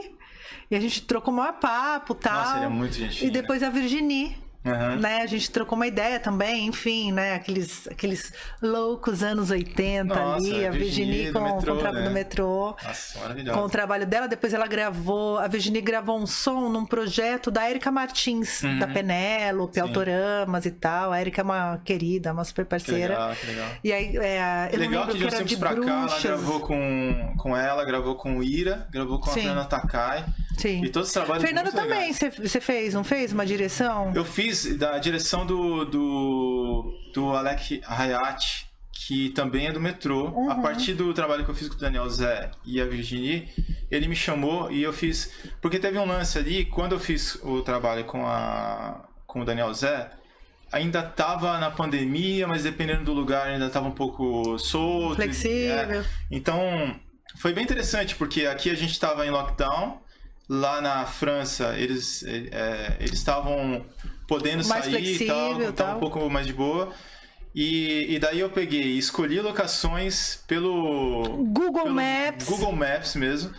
[SPEAKER 1] e a gente trocou o maior papo e tal.
[SPEAKER 2] Nossa, ele é muito gente fina.
[SPEAKER 1] E depois a Virginie. Né? A gente trocou uma ideia também, enfim, né? Aqueles loucos anos 80 ali, a Virginie com o trabalho do metrô.
[SPEAKER 2] Nossa, maravilhoso.
[SPEAKER 1] Com o trabalho dela, depois a Virginie gravou um som num projeto da Érica Martins, da Penélope, Autoramas e tal. A Érica é uma querida, uma super parceira.
[SPEAKER 2] Que legal.
[SPEAKER 1] E aí, eu
[SPEAKER 2] legal que de uns tempos pra cá, ela gravou com ela, gravou com o Ira, gravou com a Fernanda Takai.
[SPEAKER 1] Sim.
[SPEAKER 2] E todos os trabalhos
[SPEAKER 1] Fernanda também, você fez, não fez uma direção?
[SPEAKER 2] Eu fiz da direção do Alec Hayat, que também é do metrô. A partir do trabalho que eu fiz com o Daniel Zé e a Virginie, ele me chamou e eu fiz... Porque teve um lance ali, quando eu fiz o trabalho com o Daniel Zé, ainda tava na pandemia, mas dependendo do lugar ainda tava um pouco solto.
[SPEAKER 1] Flexível.
[SPEAKER 2] Então, foi bem interessante, porque aqui a gente tava em lockdown. Lá na França, eles estavam podendo
[SPEAKER 1] mais
[SPEAKER 2] sair e tal, tava um pouco mais de boa. E daí eu peguei e escolhi locações pelo
[SPEAKER 1] Google
[SPEAKER 2] Maps mesmo.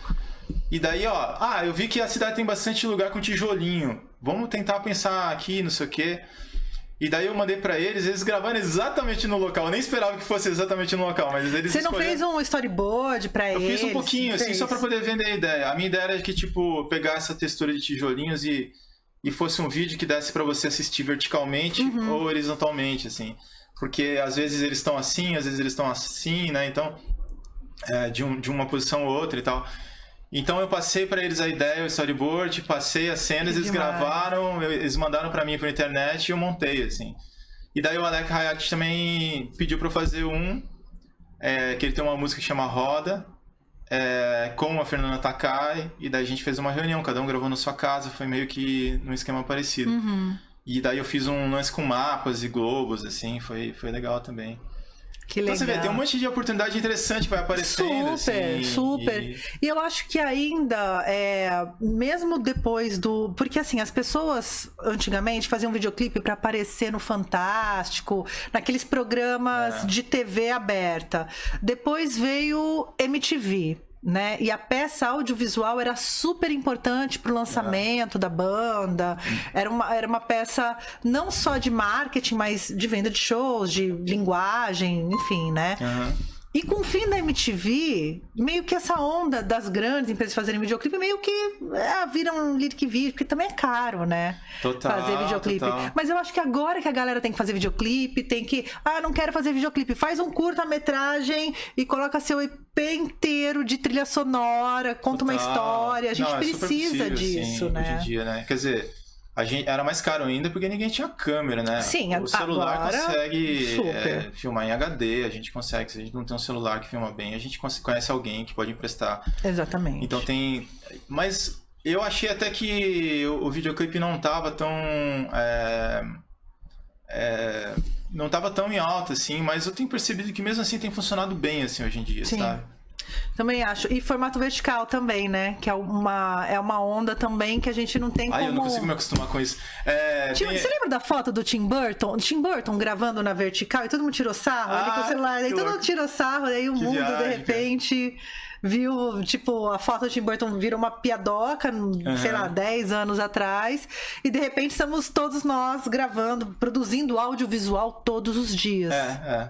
[SPEAKER 2] E daí, eu vi que a cidade tem bastante lugar com tijolinho. Vamos tentar pensar aqui, não sei o quê. E daí eu mandei pra eles gravaram exatamente no local. Eu nem esperava que fosse exatamente no local, mas eles
[SPEAKER 1] Você não fez um storyboard pra eles?
[SPEAKER 2] Eu fiz um pouquinho, assim, só pra poder vender a ideia. A minha ideia era que, pegar essa textura de tijolinhos e fosse um vídeo que desse pra você assistir verticalmente ou horizontalmente, assim. Porque às vezes eles estão assim, às vezes eles estão assim, né? Então, de uma posição ou outra e tal. Então eu passei pra eles a ideia, o storyboard, passei as cenas, eles gravaram, eles mandaram pra mim por internet e eu montei, assim. E daí o Alec Hayat também pediu pra eu fazer que ele tem uma música que chama Roda, com a Fernanda Takai, e daí a gente fez uma reunião, cada um gravou na sua casa, foi meio que num esquema parecido. E daí eu fiz um lance com mapas e globos, assim, foi legal também.
[SPEAKER 1] Que legal.
[SPEAKER 2] Então você vê, tem um monte de oportunidade interessante que vai aparecendo.
[SPEAKER 1] Super. E eu acho que ainda, mesmo depois do... Porque assim, as pessoas antigamente faziam videoclipe para aparecer no Fantástico, naqueles programas de TV aberta. Depois veio MTV. Né? E a peça audiovisual era super importante para o lançamento da banda. Era uma peça não só de marketing, mas de venda de shows, de linguagem, enfim, né? E com o fim da MTV, meio que essa onda das grandes empresas fazerem videoclipe, meio que viram um lyric video, porque também é caro, né? Fazer videoclipe. Mas eu acho que agora que a galera tem que fazer videoclipe, tem que... não quero fazer videoclipe. Faz um curta-metragem e coloca seu EP inteiro de trilha sonora, conta uma história. A gente precisa disso,
[SPEAKER 2] assim,
[SPEAKER 1] né?
[SPEAKER 2] Hoje em dia, né? Quer dizer... Era mais caro ainda porque ninguém tinha câmera, né?
[SPEAKER 1] Sim,
[SPEAKER 2] o celular
[SPEAKER 1] agora,
[SPEAKER 2] consegue filmar em HD, a gente consegue. Se a gente não tem um celular que filma bem, a gente conhece alguém que pode emprestar.
[SPEAKER 1] Exatamente.
[SPEAKER 2] Então tem... Mas eu achei até que o videoclipe não tava tão... não tava tão em alta, assim, mas eu tenho percebido que mesmo assim tem funcionado bem, assim, hoje em dia, sabe?
[SPEAKER 1] Também acho. E formato vertical também, né? Que é uma onda também que a gente não tem como...
[SPEAKER 2] eu não consigo me acostumar com isso.
[SPEAKER 1] Você lembra da foto do Tim Burton? Tim Burton gravando na vertical e todo mundo tirou sarro ali com o celular. Aí todo mundo tirou sarro, aí o mundo, de repente... Viu, a foto do Tim Burton virou uma piadoca, sei lá, 10 anos atrás. E de repente estamos todos nós gravando, produzindo audiovisual todos os dias.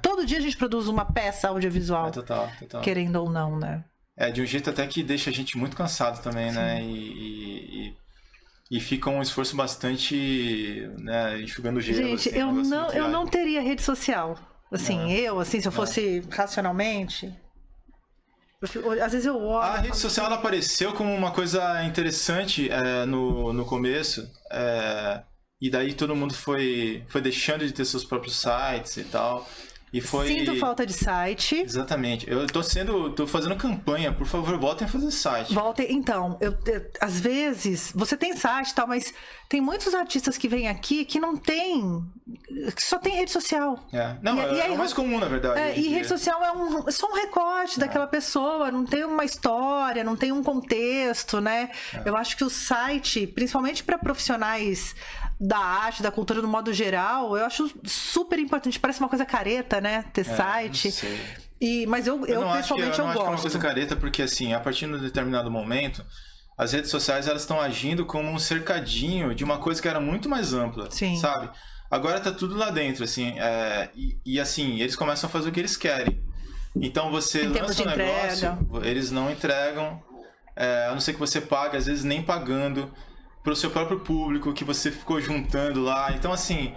[SPEAKER 1] Todo dia a gente produz uma peça audiovisual.
[SPEAKER 2] Total.
[SPEAKER 1] Querendo ou não, né?
[SPEAKER 2] De um jeito até que deixa a gente muito cansado também, né? E fica um esforço bastante, né, enxugando gelo.
[SPEAKER 1] Gente,
[SPEAKER 2] assim,
[SPEAKER 1] eu não teria rede social. Assim, se eu fosse racionalmente... Às vezes eu olho...
[SPEAKER 2] A rede social ela apareceu como uma coisa interessante no começo, e daí todo mundo foi deixando de ter seus próprios sites e tal, E foi...
[SPEAKER 1] Sinto falta de site.
[SPEAKER 2] Exatamente. Eu tô fazendo campanha, por favor, voltem a fazer site.
[SPEAKER 1] Voltem, então, às vezes, você tem site e tal, mas tem muitos artistas que vêm aqui que não tem, que só tem rede social.
[SPEAKER 2] Não, é o mais comum, na verdade.
[SPEAKER 1] E rede social é só um recorte daquela pessoa, não tem uma história, não tem um contexto, né? Eu acho que o site, principalmente para profissionais da arte, da cultura do modo geral, eu acho super importante. Parece uma coisa careta, né? Ter site. Mas eu pessoalmente eu gosto.
[SPEAKER 2] Acho que é uma coisa careta, porque assim, a partir de um determinado momento, as redes sociais elas estão agindo como um cercadinho de uma coisa que era muito mais ampla, sabe? Agora tá tudo lá dentro, assim, e assim, eles começam a fazer o que eles querem. Então você lança um negócio, eles não entregam, a não ser que você pague, às vezes nem pagando, pro seu próprio público que você ficou juntando lá. Então, assim,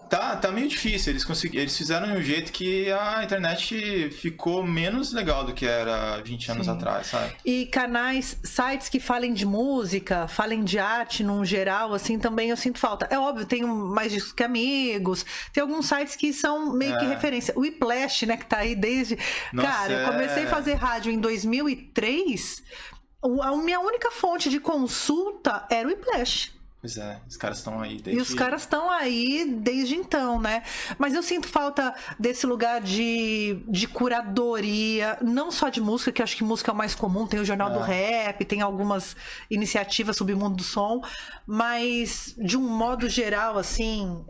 [SPEAKER 2] tá meio difícil. Eles fizeram de um jeito que a internet ficou menos legal do que era 20 anos atrás, sabe?
[SPEAKER 1] E canais, sites que falem de música, falem de arte no geral, assim, também eu sinto falta. É óbvio, tem mais discos que amigos, tem alguns sites que são meio que referência. O Whiplash, né, que tá aí desde...
[SPEAKER 2] Nossa,
[SPEAKER 1] cara, eu comecei a fazer rádio em 2003... A minha única fonte de consulta era o Whiplash.
[SPEAKER 2] Pois é, os caras estão aí desde...
[SPEAKER 1] E os caras estão aí desde então, né? Mas eu sinto falta desse lugar de curadoria, não só de música, que eu acho que música é o mais comum, tem o Jornal do Rap, tem algumas iniciativas sobre o mundo do som, mas de um modo geral, assim,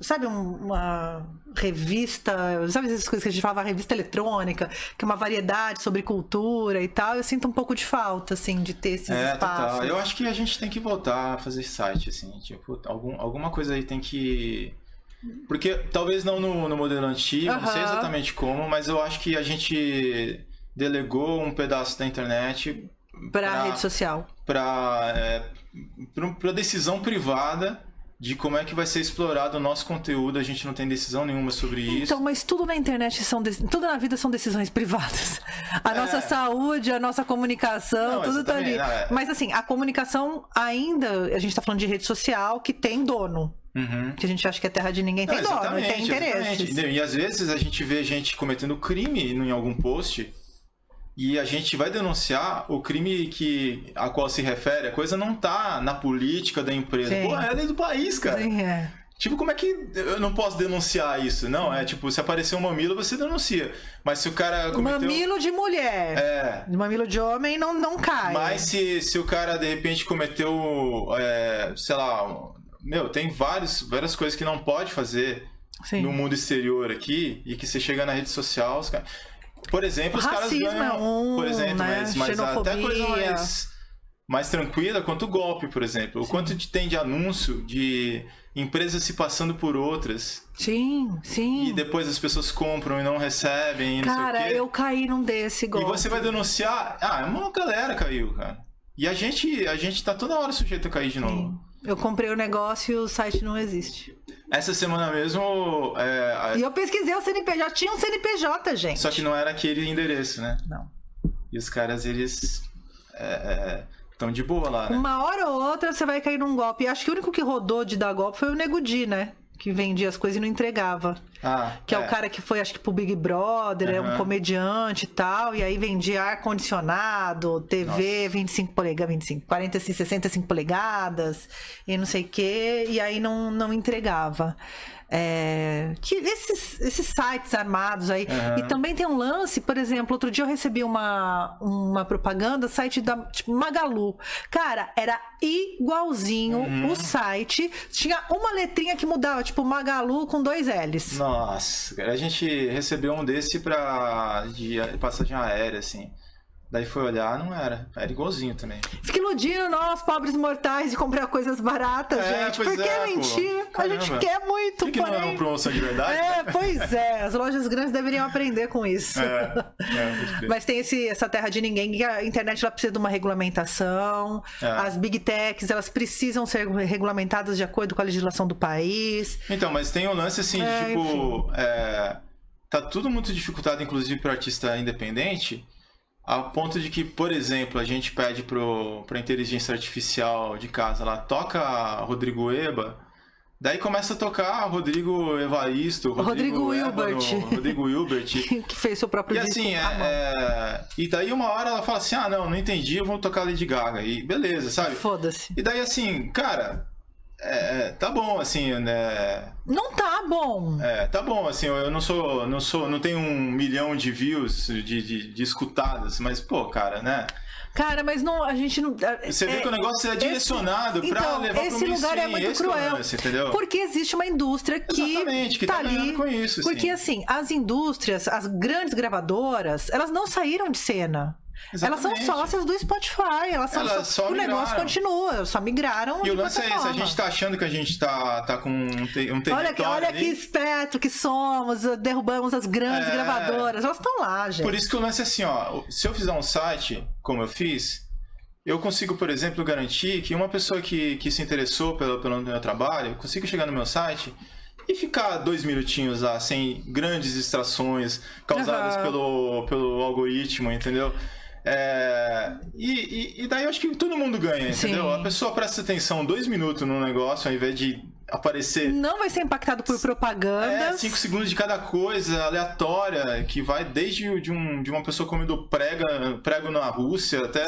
[SPEAKER 1] sabe, uma revista, sabe essas coisas que a gente falava, revista eletrônica, que é uma variedade sobre cultura e tal, eu sinto um pouco de falta, assim, de ter esses espaços.
[SPEAKER 2] Total. Eu acho que a gente tem que voltar a fazer site, assim, tipo, alguma coisa aí tem que... Porque talvez não no modelo antigo, não sei exatamente como, mas eu acho que a gente delegou um pedaço da internet
[SPEAKER 1] pra rede social.
[SPEAKER 2] Pra decisão privada de como é que vai ser explorado o nosso conteúdo. A gente não tem decisão nenhuma sobre isso.
[SPEAKER 1] Então, mas tudo na internet, tudo na vida são decisões privadas. A nossa saúde, a nossa comunicação, tudo tá ali. Mas assim, a comunicação ainda, a gente tá falando de rede social que tem dono. Que a gente acha que é terra de ninguém, tem dono, tem interesses.
[SPEAKER 2] E às vezes a gente vê gente cometendo crime em algum post e a gente vai denunciar o crime a qual se refere. A coisa não tá na política da empresa. Sim. Pô, é lei do país, cara.
[SPEAKER 1] Sim,
[SPEAKER 2] Tipo, como é que eu não posso denunciar isso? Não, tipo, se aparecer um mamilo, você denuncia. Mas se o cara cometeu...
[SPEAKER 1] Mamilo de mulher. Mamilo de homem não cai.
[SPEAKER 2] Mas se o cara, de repente, cometeu, sei lá... tem várias coisas que não pode fazer no mundo exterior aqui e que você chega na rede social, os caras... Por exemplo, os caras ganham... Por exemplo,
[SPEAKER 1] né?
[SPEAKER 2] mas até coisa mais tranquila quanto o golpe, por exemplo. O quanto tem de anúncio de empresas se passando por outras.
[SPEAKER 1] Sim.
[SPEAKER 2] E depois as pessoas compram e não recebem, e não sei o quê.
[SPEAKER 1] Eu caí num desse golpe.
[SPEAKER 2] E você vai denunciar... uma galera caiu, cara. E a gente tá toda hora sujeito a cair de novo.
[SPEAKER 1] Eu comprei o negócio e o site não existe.
[SPEAKER 2] Essa semana mesmo...
[SPEAKER 1] E eu pesquisei o CNPJ. Tinha um CNPJ, gente.
[SPEAKER 2] Só que não era aquele endereço, né?
[SPEAKER 1] Não.
[SPEAKER 2] E os caras, eles... estão de boa lá, né?
[SPEAKER 1] Uma hora ou outra você vai cair num golpe. E acho que o único que rodou de dar golpe foi o Nego Di, né? Que vendia as coisas e não entregava. Que é o cara que foi, acho que, pro Big Brother, é um comediante e tal. E aí vendia ar-condicionado, TV 45, 65 polegadas e não sei o quê. E aí não entregava. Que esses sites armados aí. E também tem um lance, por exemplo, outro dia eu recebi uma propaganda, site da tipo, Magalu. Cara, era igualzinho o site. Tinha uma letrinha que mudava, tipo Magalu com 2 L's.
[SPEAKER 2] Nossa, a gente recebeu um desse de passagem aérea, assim. Daí foi olhar, não era. Era igualzinho também.
[SPEAKER 1] Fica iludindo nós, pobres mortais, de comprar coisas baratas, gente. Porque é mentira. A gente quer muito,
[SPEAKER 2] que não é uma promoção de verdade?
[SPEAKER 1] Pois é. As lojas grandes deveriam aprender com isso. Mas tem essa terra de ninguém, que a internet ela precisa de uma regulamentação. As big techs, elas precisam ser regulamentadas de acordo com a legislação do país.
[SPEAKER 2] Então, mas tem um lance assim, de tipo... tá tudo muito dificultado, inclusive para artista independente, a ponto de que, por exemplo, a gente pede pra inteligência artificial de casa lá, toca Rodrigo Eba, Daí começa a tocar Rodrigo Evaristo,
[SPEAKER 1] Rodrigo Hilbert.
[SPEAKER 2] Rodrigo Hilbert.
[SPEAKER 1] Que fez seu próprio disco.
[SPEAKER 2] E assim, e daí uma hora ela fala assim, não entendi, eu vou tocar Lady Gaga. E beleza, sabe?
[SPEAKER 1] Foda-se.
[SPEAKER 2] E daí assim, cara, tá bom, assim, né?
[SPEAKER 1] Não tá bom.
[SPEAKER 2] Tá bom, assim, eu não tenho 1 milhão de views, de escutadas, mas, pô, cara, né?
[SPEAKER 1] Cara, mas não, a gente não...
[SPEAKER 2] Você vê que o negócio é direcionado pra levar pro
[SPEAKER 1] esse lugar é muito cruel.
[SPEAKER 2] Lance, entendeu?
[SPEAKER 1] Porque existe uma indústria que
[SPEAKER 2] tá
[SPEAKER 1] ali
[SPEAKER 2] com isso.
[SPEAKER 1] Porque assim, as indústrias, as grandes gravadoras, elas não saíram de cena.
[SPEAKER 2] Exatamente.
[SPEAKER 1] Elas são sócias do Spotify, o negócio continua, só migraram.
[SPEAKER 2] E o lance é esse, a gente tá achando que a gente tá com um território.
[SPEAKER 1] Olha que esperto que somos, derrubamos as grandes gravadoras, elas estão lá, gente.
[SPEAKER 2] Por isso que o lance é assim, ó, se eu fizer um site, como eu fiz, eu consigo, por exemplo, garantir que uma pessoa que se interessou pelo meu trabalho, eu consigo chegar no meu site e ficar 2 minutinhos lá, sem grandes distrações causadas pelo algoritmo, entendeu? E daí eu acho que todo mundo ganha, entendeu? Sim. A pessoa presta atenção 2 minutos no negócio, ao invés de aparecer...
[SPEAKER 1] Não vai ser impactado por propaganda.
[SPEAKER 2] 5 segundos de cada coisa aleatória, que vai desde de uma pessoa comendo prego na Rússia, até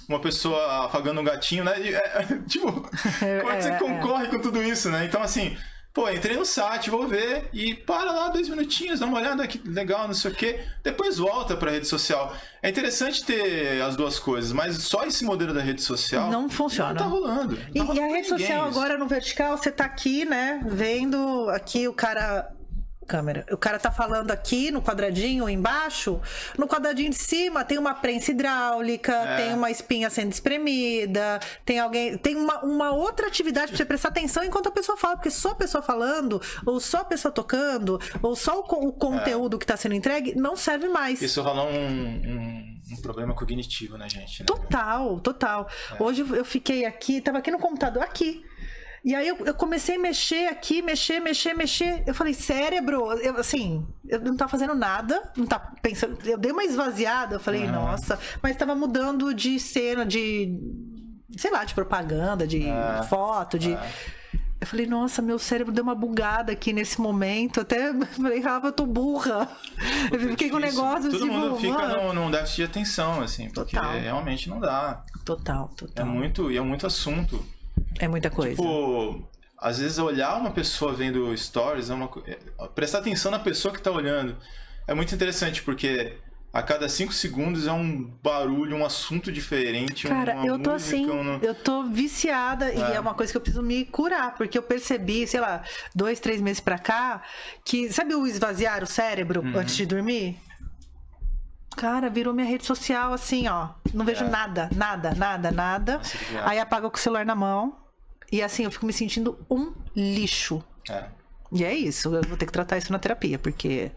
[SPEAKER 2] uma pessoa afagando um gatinho, né? Como é que você concorre com tudo isso, né? Então, assim... Pô, entrei no site, vou ver e para lá 2 minutinhos, dá uma olhada que legal, não sei o quê. Depois volta pra rede social. É interessante ter as duas coisas, mas só esse modelo da rede social
[SPEAKER 1] não funciona.
[SPEAKER 2] Não tá rolando.
[SPEAKER 1] E a rede social agora no vertical, você tá aqui, né, vendo aqui o cara tá falando aqui no quadradinho embaixo, no quadradinho de cima tem uma prensa hidráulica, tem uma espinha sendo espremida, tem uma outra atividade pra você prestar atenção enquanto a pessoa fala, porque só a pessoa falando, ou só a pessoa tocando, ou só o conteúdo que tá sendo entregue, não serve mais.
[SPEAKER 2] Isso rola um problema cognitivo, né, gente? Né?
[SPEAKER 1] Total. Hoje eu fiquei aqui, tava aqui no computador, aqui. E aí eu comecei a mexer aqui, mexer. Eu falei, cérebro, eu não tava fazendo nada, não tá pensando. Eu dei uma esvaziada, eu falei, nossa, mas tava mudando de cena, de propaganda, de foto, Eu falei, nossa, meu cérebro deu uma bugada aqui nesse momento. Até falei, Rafa, eu tô burra. Eu fiquei com o negócio.
[SPEAKER 2] Todo mundo fica num déficit de atenção, assim, porque realmente não dá.
[SPEAKER 1] Total.
[SPEAKER 2] É muito assunto.
[SPEAKER 1] É muita coisa.
[SPEAKER 2] Tipo, às vezes olhar uma pessoa vendo stories, prestar atenção na pessoa que tá olhando. É muito interessante, porque a cada 5 segundos é um barulho, um assunto diferente.
[SPEAKER 1] Cara, eu tô assim, eu tô viciada e é uma coisa que eu preciso me curar, porque eu percebi, 2, 3 meses pra cá, que, sabe o esvaziar o cérebro antes de dormir? Cara, virou minha rede social assim, ó. Não vejo nada. Aí apago com o celular na mão. E assim, eu fico me sentindo um lixo. E é isso, eu vou ter que tratar isso na terapia, porque...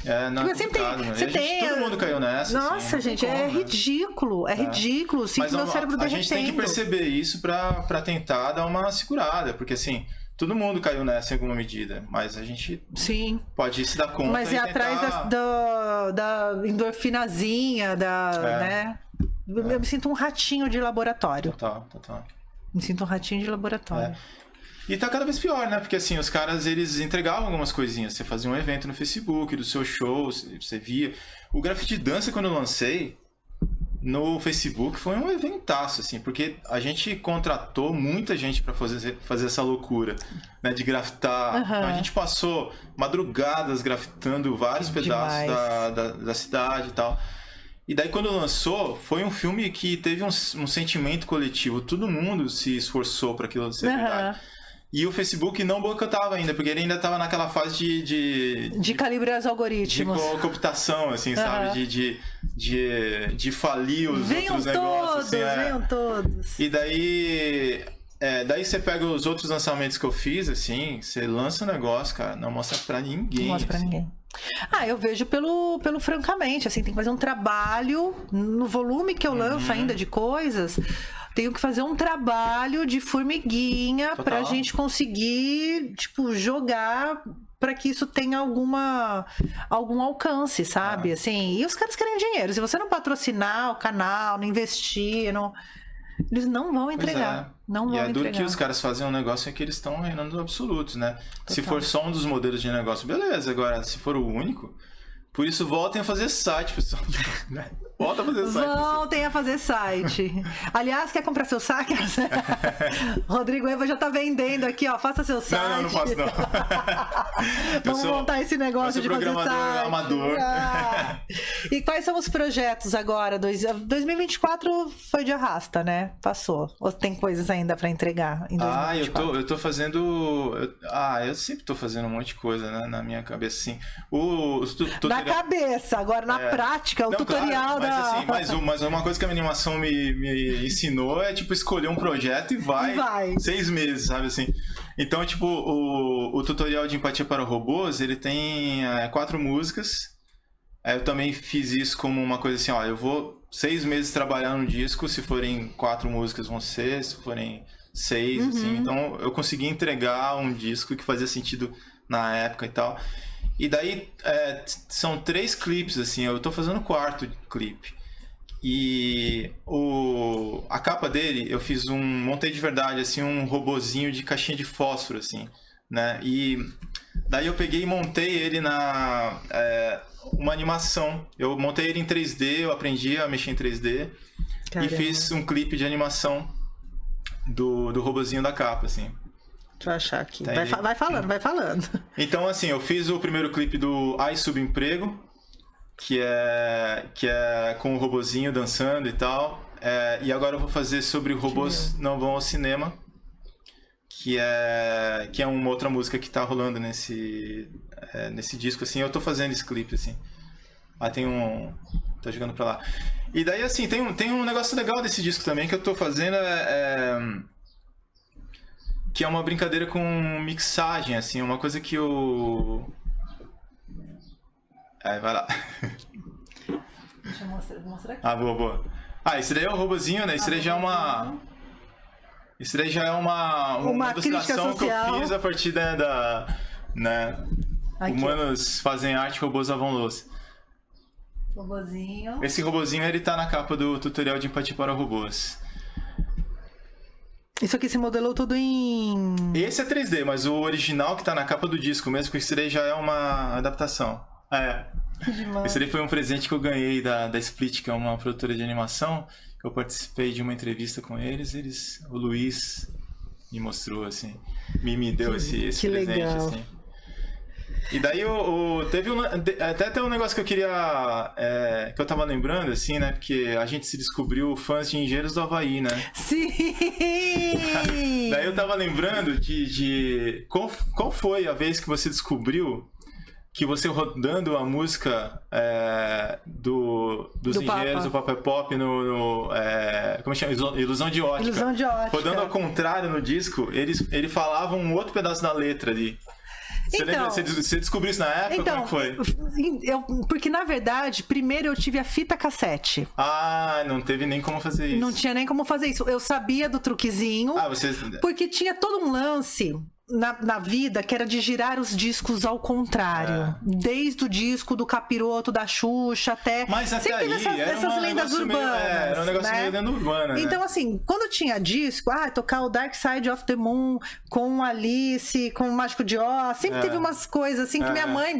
[SPEAKER 2] Todo mundo caiu nessa.
[SPEAKER 1] Nossa, assim, gente, é ridículo. É ridículo. Sinto meu cérebro derretendo.
[SPEAKER 2] A gente tem que perceber isso pra tentar dar uma segurada, porque assim... Todo mundo caiu nessa em alguma medida, mas a gente pode se dar conta.
[SPEAKER 1] Mas atrás da endorfinazinha, né? Eu me sinto um ratinho de laboratório.
[SPEAKER 2] Total.
[SPEAKER 1] Me sinto um ratinho de laboratório.
[SPEAKER 2] E tá cada vez pior, né? Porque assim, os caras, eles entregavam algumas coisinhas. Você fazia um evento no Facebook, do seu show, você via. O Grafite Dança, quando eu lancei, no Facebook foi um eventaço, assim, porque a gente contratou muita gente pra fazer essa loucura, né, de grafitar. Então a gente passou madrugadas grafitando vários pedaços da cidade e tal. E daí quando lançou, foi um filme que teve um sentimento coletivo. Todo mundo se esforçou pra aquilo ser verdade. E o Facebook não boicotava ainda, porque ele ainda estava naquela fase de calibrar os algoritmos. De cooptação, assim, sabe? De falir os outros negócios.
[SPEAKER 1] Venham todos.
[SPEAKER 2] E daí você pega os outros lançamentos que eu fiz, assim, você lança um negócio, cara, não mostra pra ninguém.
[SPEAKER 1] Não mostra pra ninguém. Eu vejo pelo francamente, assim, tem que fazer um trabalho no volume que eu lanço ainda de coisas. Tenho que fazer um trabalho de formiguinha pra gente conseguir, jogar pra que isso tenha algum alcance, sabe? Assim, e os caras querem dinheiro. Se você não patrocinar o canal, não investir, Eles não vão entregar. Não vão
[SPEAKER 2] e é
[SPEAKER 1] entregar.
[SPEAKER 2] duro que os caras fazem um negócio em que eles estão reinando absolutos, né?
[SPEAKER 1] Total.
[SPEAKER 2] Se for só um dos modelos de negócio, beleza. Agora, se for o único... Por isso, voltem a fazer site, pessoal. Volta a fazer site.
[SPEAKER 1] Voltem a fazer site. Aliás, quer comprar seu site? Rodrigo Eva já tá vendendo aqui, ó. Faça seu site.
[SPEAKER 2] Não faço não.
[SPEAKER 1] Vamos montar esse negócio de fazer site.
[SPEAKER 2] Amador.
[SPEAKER 1] E quais são os projetos agora? 2024 foi de arrasta, né? Passou. Ou tem coisas ainda pra entregar em 2024?
[SPEAKER 2] Eu tô fazendo... eu sempre tô fazendo um monte de coisa, né? Na minha cabeça, assim.
[SPEAKER 1] Na cabeça, agora na prática, o tutorial
[SPEAKER 2] da... Mas uma coisa que a minha animação me ensinou é, tipo, escolher um projeto e vai. 6 meses, sabe, assim. Então, tipo, o tutorial de empatia para robôs, ele tem 4 músicas. Eu também fiz isso como uma coisa assim, ó, eu vou 6 meses trabalhar no disco, se forem 4 músicas vão ser, se forem 6, assim. Então, eu consegui entregar um disco que fazia sentido na época e tal. E daí, são 3 clipes, assim, eu tô fazendo o 4º clipe. E a capa dele, eu fiz montei de verdade, assim, um robozinho de caixinha de fósforo, assim, né? E daí eu peguei e montei ele uma animação. Eu montei ele em 3D, eu aprendi a mexer em 3D. Caramba. E fiz um clipe de animação do robozinho da capa, assim.
[SPEAKER 1] Deixa eu achar aqui. Vai falando.
[SPEAKER 2] Então, assim, eu fiz o primeiro clipe do Ai Subemprego, que é com o robozinho dançando e tal. E agora eu vou fazer sobre robôs não vão ao cinema, que é uma outra música que tá rolando nesse disco, assim. Eu tô fazendo esse clipe, assim. Tem tô jogando pra lá. E daí, assim, tem um negócio legal desse disco também que eu tô fazendo, que é uma brincadeira com mixagem, assim, uma coisa que eu... vai lá.
[SPEAKER 1] Deixa eu mostrar aqui.
[SPEAKER 2] Boa. Esse daí é o robozinho, né? Esse daí já é uma... Isso daí já é uma ilustração que eu fiz a partir né? Humanos fazem arte, robôs lavam louça.
[SPEAKER 1] Robozinho.
[SPEAKER 2] Esse robozinho, ele tá na capa do tutorial de empatia para robôs.
[SPEAKER 1] Isso aqui se modelou tudo em...
[SPEAKER 2] Esse é 3D, mas o original que tá na capa do disco mesmo, que esse daí já é uma adaptação. Esse daí foi um presente que eu ganhei da Split, que é uma produtora de animação. Eu participei de uma entrevista com eles, o Luiz me mostrou, assim, me deu esse presente,
[SPEAKER 1] legal.
[SPEAKER 2] assim. E daí teve até um negócio que eu queria, que eu tava lembrando, assim, né, porque a gente se descobriu fãs de Engenheiros do Havaí, né?
[SPEAKER 1] Sim!
[SPEAKER 2] Daí eu tava lembrando de qual foi a vez que você descobriu que você rodando a música dos Engenheiros do Papa Pop como chama? Ilusão de Ótica.
[SPEAKER 1] Ilusão de Ótica.
[SPEAKER 2] Rodando ao contrário no disco, ele falava um outro pedaço da letra ali. Você lembra? Você descobriu isso na época?
[SPEAKER 1] Então,
[SPEAKER 2] como é que foi?
[SPEAKER 1] Porque, na verdade, primeiro eu tive a fita cassete.
[SPEAKER 2] Não teve nem como fazer isso.
[SPEAKER 1] Não tinha nem como fazer isso. Eu sabia do truquezinho. Porque tinha todo um lance na vida que era de girar os discos ao contrário. Desde o disco do Capiroto, da Xuxa, até...
[SPEAKER 2] Mas até aí,
[SPEAKER 1] essas lendas urbanas.
[SPEAKER 2] Era um negócio meio lenda urbana,
[SPEAKER 1] Então,
[SPEAKER 2] né?
[SPEAKER 1] assim, quando tinha disco, tocar o Dark Side of the Moon com Alice, com o Mágico de Oz, sempre teve umas coisas assim que minha mãe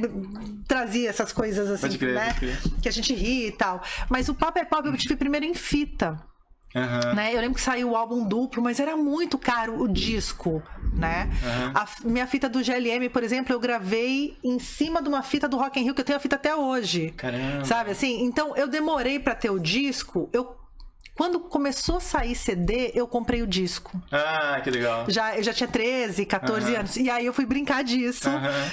[SPEAKER 1] trazia essas coisas assim,
[SPEAKER 2] pode crer,
[SPEAKER 1] né? Que a gente ria e tal. Mas o Papa é Pop eu tive primeiro em fita. Né? Eu lembro que saiu o álbum duplo, mas era muito caro o disco, né? A minha fita do GLM, por exemplo, eu gravei em cima de uma fita do Rock in Rio, que eu tenho a fita até hoje.
[SPEAKER 2] Caramba!
[SPEAKER 1] Sabe assim? Então, eu demorei pra ter o disco, quando começou a sair CD, eu comprei o disco.
[SPEAKER 2] Que legal.
[SPEAKER 1] Eu já tinha 13, 14 anos. E aí eu fui brincar disso.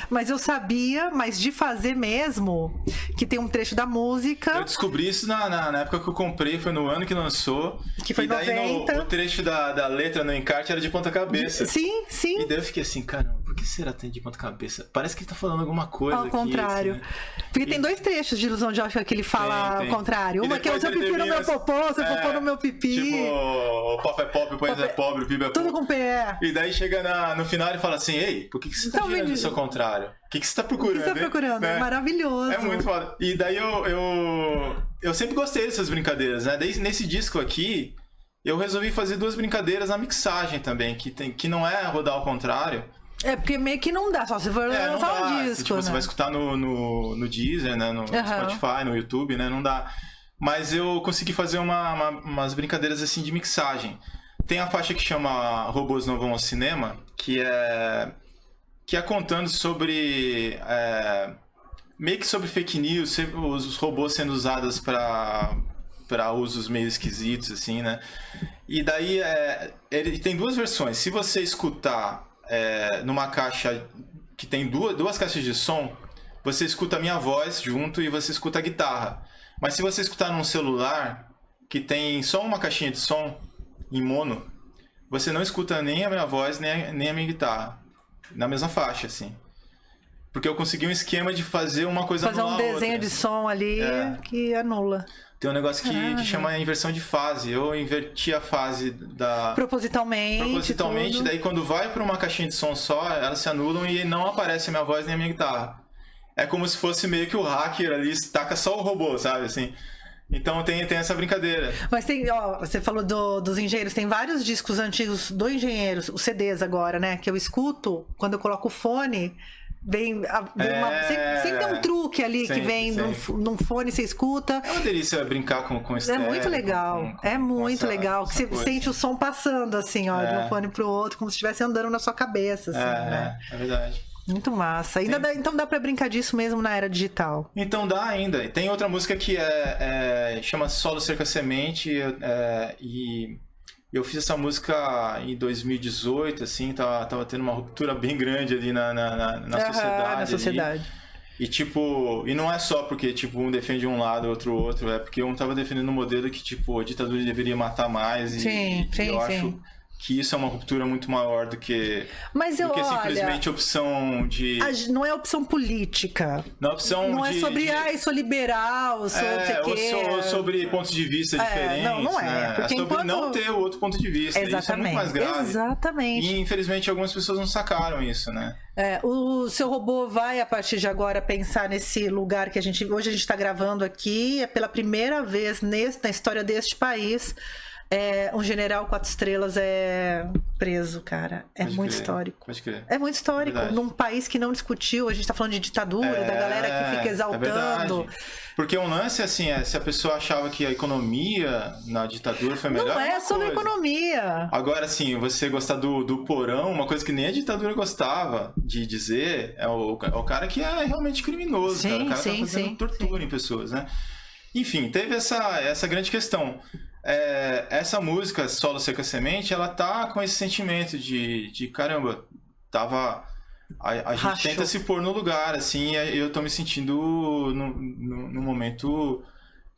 [SPEAKER 1] Mas eu sabia, mas de fazer mesmo, que tem um trecho da música.
[SPEAKER 2] Eu descobri isso na época que eu comprei, foi no ano que lançou.
[SPEAKER 1] Que foi
[SPEAKER 2] e daí
[SPEAKER 1] 90.
[SPEAKER 2] O trecho da letra no encarte era de ponta cabeça.
[SPEAKER 1] Sim.
[SPEAKER 2] E daí eu fiquei assim, caramba, por que será que tem de ponta cabeça? Parece que ele tá falando alguma coisa
[SPEAKER 1] ao contrário.
[SPEAKER 2] Assim, né?
[SPEAKER 1] Porque tem 2 trechos de Ilusão de Ótica que ele fala ao contrário. Uma que é o seu pipi no meu popô, seu popô no meu pipi.
[SPEAKER 2] Tipo, o Pop é Pop, o Pois é Pobre, o Pibe é
[SPEAKER 1] Tudo com PE.
[SPEAKER 2] E daí chega no final e fala assim, ei, por que você tá girando isso ao contrário? O que você tá procurando?
[SPEAKER 1] O que você tá procurando?
[SPEAKER 2] Né?
[SPEAKER 1] É maravilhoso.
[SPEAKER 2] É muito foda. E daí eu sempre gostei dessas brincadeiras, né? Nesse disco aqui, eu resolvi fazer 2 brincadeiras na mixagem também, que não é rodar ao contrário.
[SPEAKER 1] É porque meio que não dá, só se for lançar um disco,
[SPEAKER 2] tipo,
[SPEAKER 1] né?
[SPEAKER 2] você vai escutar no Deezer, né? No Spotify, no YouTube, né? Não dá. Mas eu consegui fazer umas brincadeiras assim de mixagem. Tem a faixa que chama Robôs Não Vão ao Cinema, que é contando sobre... meio que sobre fake news, os robôs sendo usados para usos meio esquisitos, assim, né? E daí, ele tem 2 versões. Se você escutar numa caixa que tem duas caixas de som, você escuta a minha voz junto e você escuta a guitarra. Mas se você escutar num celular que tem só uma caixinha de som em mono, você não escuta nem a minha voz, nem a minha guitarra. Na mesma faixa, assim. Porque eu consegui um esquema de fazer uma coisa
[SPEAKER 1] fazer um desenho
[SPEAKER 2] outra,
[SPEAKER 1] de
[SPEAKER 2] assim.
[SPEAKER 1] som ali que anula.
[SPEAKER 2] Tem um negócio que chama inversão de fase. Eu inverti a fase da...
[SPEAKER 1] Propositalmente,
[SPEAKER 2] daí quando vai para uma caixinha de som só, elas se anulam e não aparece a minha voz nem a minha guitarra. É como se fosse meio que o hacker ali, taca só o robô, sabe, assim. Então tem essa brincadeira.
[SPEAKER 1] Mas tem, você falou dos engenheiros, tem vários discos antigos do Engenheiros, os CDs agora, né, que eu escuto, quando eu coloco o fone... sempre tem um truque ali que vem num fone, você escuta.
[SPEAKER 2] É uma delícia brincar com estéreo.
[SPEAKER 1] É muito legal. É muito legal. Que você sente o som passando, assim, de um fone pro outro, como se estivesse andando na sua cabeça, assim, né?
[SPEAKER 2] É verdade.
[SPEAKER 1] Muito massa. Então dá pra brincar disso mesmo na era digital.
[SPEAKER 2] Então dá ainda. Tem outra música que chama Solo Cerca Semente, e eu fiz essa música em 2018, assim, tava tendo uma ruptura bem grande ali na sociedade.
[SPEAKER 1] Na sociedade.
[SPEAKER 2] E tipo, e não é só porque tipo um defende um lado, outro, é porque um tava defendendo um modelo que tipo a ditadura deveria matar mais, e eu acho que isso é uma ruptura muito maior do que simplesmente opção de...
[SPEAKER 1] Não é opção política.
[SPEAKER 2] Não é opção
[SPEAKER 1] não é sobre, sou liberal,
[SPEAKER 2] ou sobre pontos de vista diferentes.
[SPEAKER 1] Não é.
[SPEAKER 2] Né? É sobre não ter o outro ponto de vista.
[SPEAKER 1] Exatamente.
[SPEAKER 2] Isso é muito mais grave.
[SPEAKER 1] Exatamente.
[SPEAKER 2] E infelizmente algumas pessoas não sacaram isso, né?
[SPEAKER 1] O seu robô vai, a partir de agora, pensar nesse lugar que hoje a gente está gravando aqui. É pela primeira vez na história deste país. Um general 4 estrelas é preso, cara. Muito histórico.
[SPEAKER 2] Pode crer.
[SPEAKER 1] É muito histórico.
[SPEAKER 2] Verdade.
[SPEAKER 1] Num país que não discutiu, a gente tá falando de ditadura, da galera que fica exaltando.
[SPEAKER 2] Porque um lance, assim, se a pessoa achava que a economia na ditadura foi melhor.
[SPEAKER 1] Não é sobre economia.
[SPEAKER 2] Agora, assim, você gostar do porão, uma coisa que nem a ditadura gostava de dizer, é o cara que é realmente criminoso.
[SPEAKER 1] Sim,
[SPEAKER 2] cara. O cara tá fazendo tortura em pessoas, né? Enfim, teve essa grande questão. Essa música, Solo Cerca Semente, ela tá com esse sentimento de caramba, a gente tenta se pôr no lugar, assim, e eu tô me sentindo no momento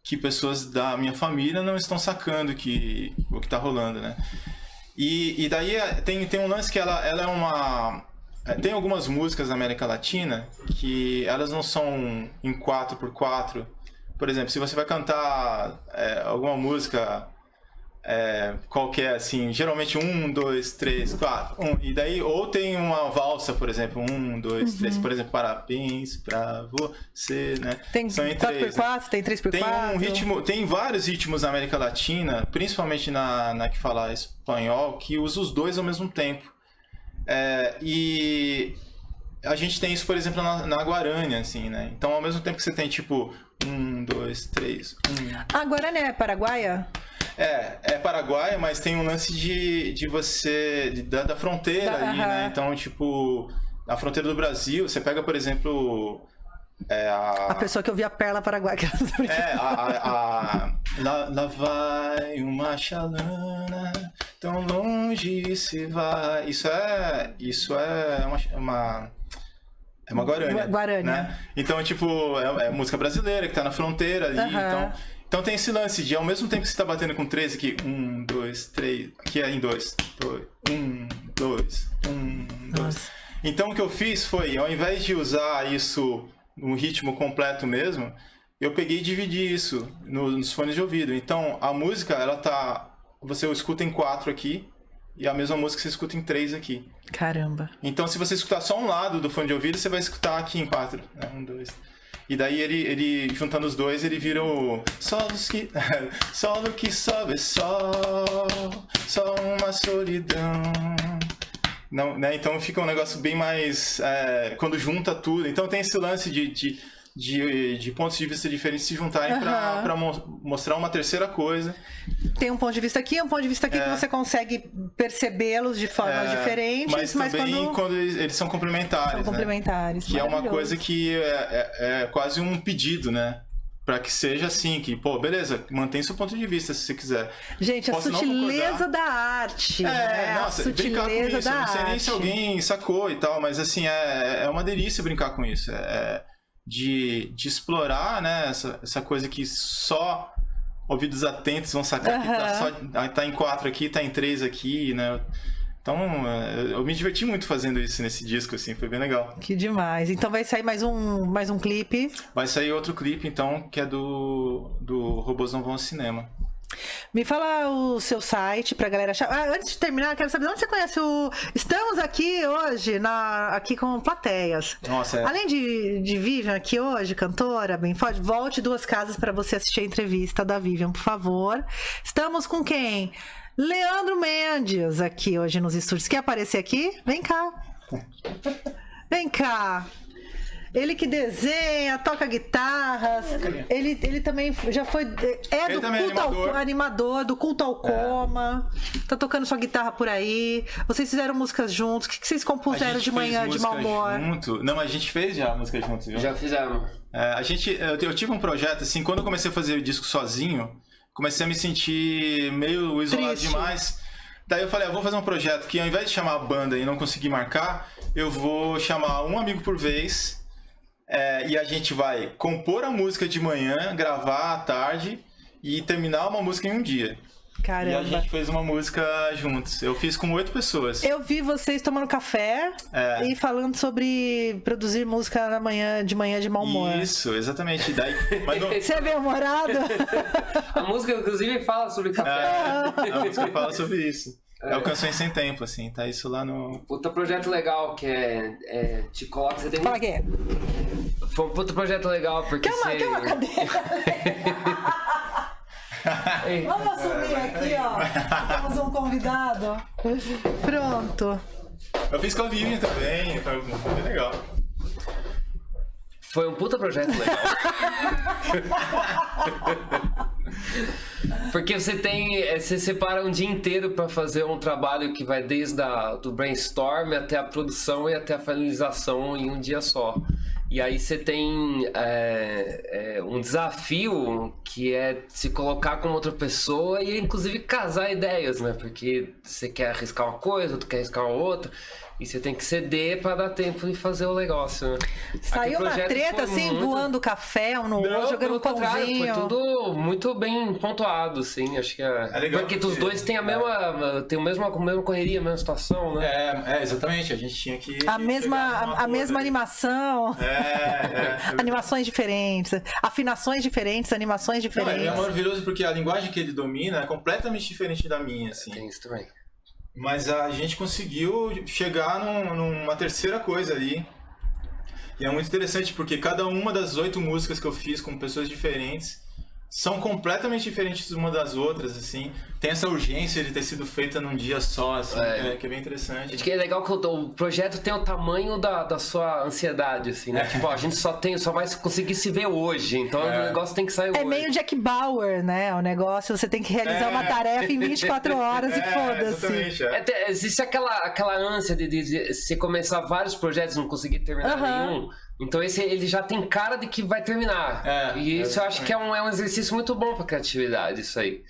[SPEAKER 2] que pessoas da minha família não estão sacando o que tá rolando, né? E daí tem um lance que ela é uma... Tem algumas músicas na América Latina que elas não são em 4x4. Por exemplo, se você vai cantar alguma música qualquer, assim, geralmente 1, 2, 3, 4, e daí, ou tem uma valsa, por exemplo, 1, 2, 3, por exemplo, parabéns pra você, né?
[SPEAKER 1] Tem 4x4, tem 3x4.
[SPEAKER 2] Tem vários ritmos na América Latina, principalmente na que fala espanhol, que usa os dois ao mesmo tempo. E a gente tem isso, por exemplo, na Guarânia, assim, né? Então, ao mesmo tempo que você tem, tipo, 1, 2, 3, 1...
[SPEAKER 1] A Guarânia é paraguaia?
[SPEAKER 2] É paraguaia, mas tem um lance de você... da fronteira ali, né? Então, tipo, a fronteira do Brasil, você pega, por exemplo...
[SPEAKER 1] A pessoa que ouvia a Perla Paraguaia.
[SPEAKER 2] Lá vai uma chalana, tão longe se vai. Isso é uma Guarânia. Né? Então, tipo, é música brasileira que tá na fronteira ali. Então tem esse lance de, ao mesmo tempo que você tá batendo com 13 aqui, 1, 2, 3, aqui é em 2, 1, 2, 1, 2. Então o que eu fiz foi, ao invés de usar isso no ritmo completo mesmo, eu peguei e dividi isso nos fones de ouvido. Então a música, você escuta em 4 aqui, e a mesma música você escuta em 3 aqui.
[SPEAKER 1] Caramba.
[SPEAKER 2] Então se você escutar só um lado do fone de ouvido, você vai escutar aqui em 4. Né? 1, 2. E daí ele juntando os dois, ele vira o solo que sobe só uma solidão. Não, né? Então fica um negócio bem mais quando junta tudo. Então tem esse lance de pontos de vista diferentes se juntarem para mostrar uma terceira coisa.
[SPEAKER 1] Tem um ponto de vista aqui, um ponto de vista aqui que você consegue percebê-los de formas diferentes,
[SPEAKER 2] mas também quando eles são complementares.
[SPEAKER 1] São complementares.
[SPEAKER 2] Né? Que é uma coisa que é quase um pedido, né? Pra que seja assim, que, pô, beleza, mantém seu ponto de vista se você quiser.
[SPEAKER 1] Gente, a sutileza da arte.
[SPEAKER 2] Nossa, brincar com isso. Eu não sei nem se alguém sacou e tal, mas assim, é uma delícia brincar com isso. De explorar, né, essa coisa que só ouvidos atentos vão sacar que tá em 4 aqui, tá em 3 aqui, né? Então, eu me diverti muito fazendo isso nesse disco, assim, foi bem legal.
[SPEAKER 1] Que demais. Então vai sair mais um clipe.
[SPEAKER 2] Vai sair outro clipe, então, que é do Robôs Não Vão ao Cinema.
[SPEAKER 1] Me fala o seu site pra galera achar. Antes de terminar, eu quero saber de onde você conhece Estamos aqui hoje, aqui com plateias.
[SPEAKER 2] Nossa,
[SPEAKER 1] Além de Vivian aqui hoje, cantora, bem forte, volte 2 casas pra você assistir a entrevista da Vivian, por favor. Estamos com quem? Leandro Mendes aqui hoje nos estúdios. Quer aparecer aqui? Vem cá. Vem cá. Ele que desenha, toca guitarras. Ele também já foi. Do culto animador, do Culto ao Coma. Tá tocando sua guitarra por aí. Vocês fizeram músicas juntos. O que vocês compuseram de manhã de mau humor?
[SPEAKER 2] Não, a gente fez já música juntos. Viu?
[SPEAKER 3] Já fizemos.
[SPEAKER 2] Eu tive um projeto, assim, quando eu comecei a fazer o disco sozinho, comecei a me sentir meio isolado demais. Daí eu falei, vou fazer um projeto que ao invés de chamar a banda e não conseguir marcar, eu vou chamar um amigo por vez. E a gente vai compor a música de manhã, gravar à tarde e terminar uma música em um dia.
[SPEAKER 1] Caramba.
[SPEAKER 2] E a gente fez uma música juntos. Eu fiz com 8 pessoas.
[SPEAKER 1] Eu vi vocês tomando café e falando sobre produzir música de manhã de mau humor.
[SPEAKER 2] Isso, exatamente.
[SPEAKER 1] Você é bem-humorado?
[SPEAKER 3] A música, inclusive, fala sobre café.
[SPEAKER 2] A música fala sobre isso. É o Canções Sem Tempo, assim, tá isso lá no...
[SPEAKER 3] Puta projeto legal, que te coloca... Você tem
[SPEAKER 1] Fala aqui.
[SPEAKER 3] Foi um puta projeto legal, porque
[SPEAKER 1] Quer uma cadeira? Vamos assumir aqui, ó. Temos um convidado. Pronto.
[SPEAKER 2] Eu fiz com a Vivian também, foi bem legal.
[SPEAKER 3] Foi um puta projeto legal. Porque você separa um dia inteiro para fazer um trabalho que vai desde do brainstorm até a produção e até a finalização em um dia só. E aí você tem um desafio que é se colocar como outra pessoa e inclusive casar ideias, né? Porque você quer arriscar uma coisa, outro quer arriscar outra. E você tem que ceder pra dar tempo de fazer o negócio, né?
[SPEAKER 1] Saiu uma treta assim, voando café um no outro, jogando um pãozinho.
[SPEAKER 3] Foi tudo muito bem pontuado, assim. Acho que
[SPEAKER 2] legal
[SPEAKER 3] porque os dois têm a mesma correria, a mesma situação, né?
[SPEAKER 2] Exatamente. A gente tinha que...
[SPEAKER 1] A mesma animação. Animações diferentes. Afinações diferentes, animações diferentes.
[SPEAKER 2] É maravilhoso porque a linguagem que ele domina é completamente diferente da minha, assim.
[SPEAKER 3] Tem isso também.
[SPEAKER 2] Mas a gente conseguiu chegar numa terceira coisa ali. E é muito interessante porque cada uma das 8 músicas que eu fiz com pessoas diferentes são completamente diferentes uma das outras, assim. Tem essa urgência de ter sido feita num dia só, assim, que é bem interessante.
[SPEAKER 3] Acho que é legal que o projeto tem o tamanho da sua ansiedade, assim, né? Tipo, a gente só vai conseguir se ver hoje, então o negócio tem que sair hoje.
[SPEAKER 1] É meio Jack Bauer, né? O negócio, você tem que realizar uma tarefa em 24 horas e foda-se.
[SPEAKER 3] Existe aquela ânsia de você começar vários projetos e não conseguir terminar nenhum. Então ele já tem cara de que vai terminar. E isso eu acho que é um exercício muito bom pra criatividade, isso aí.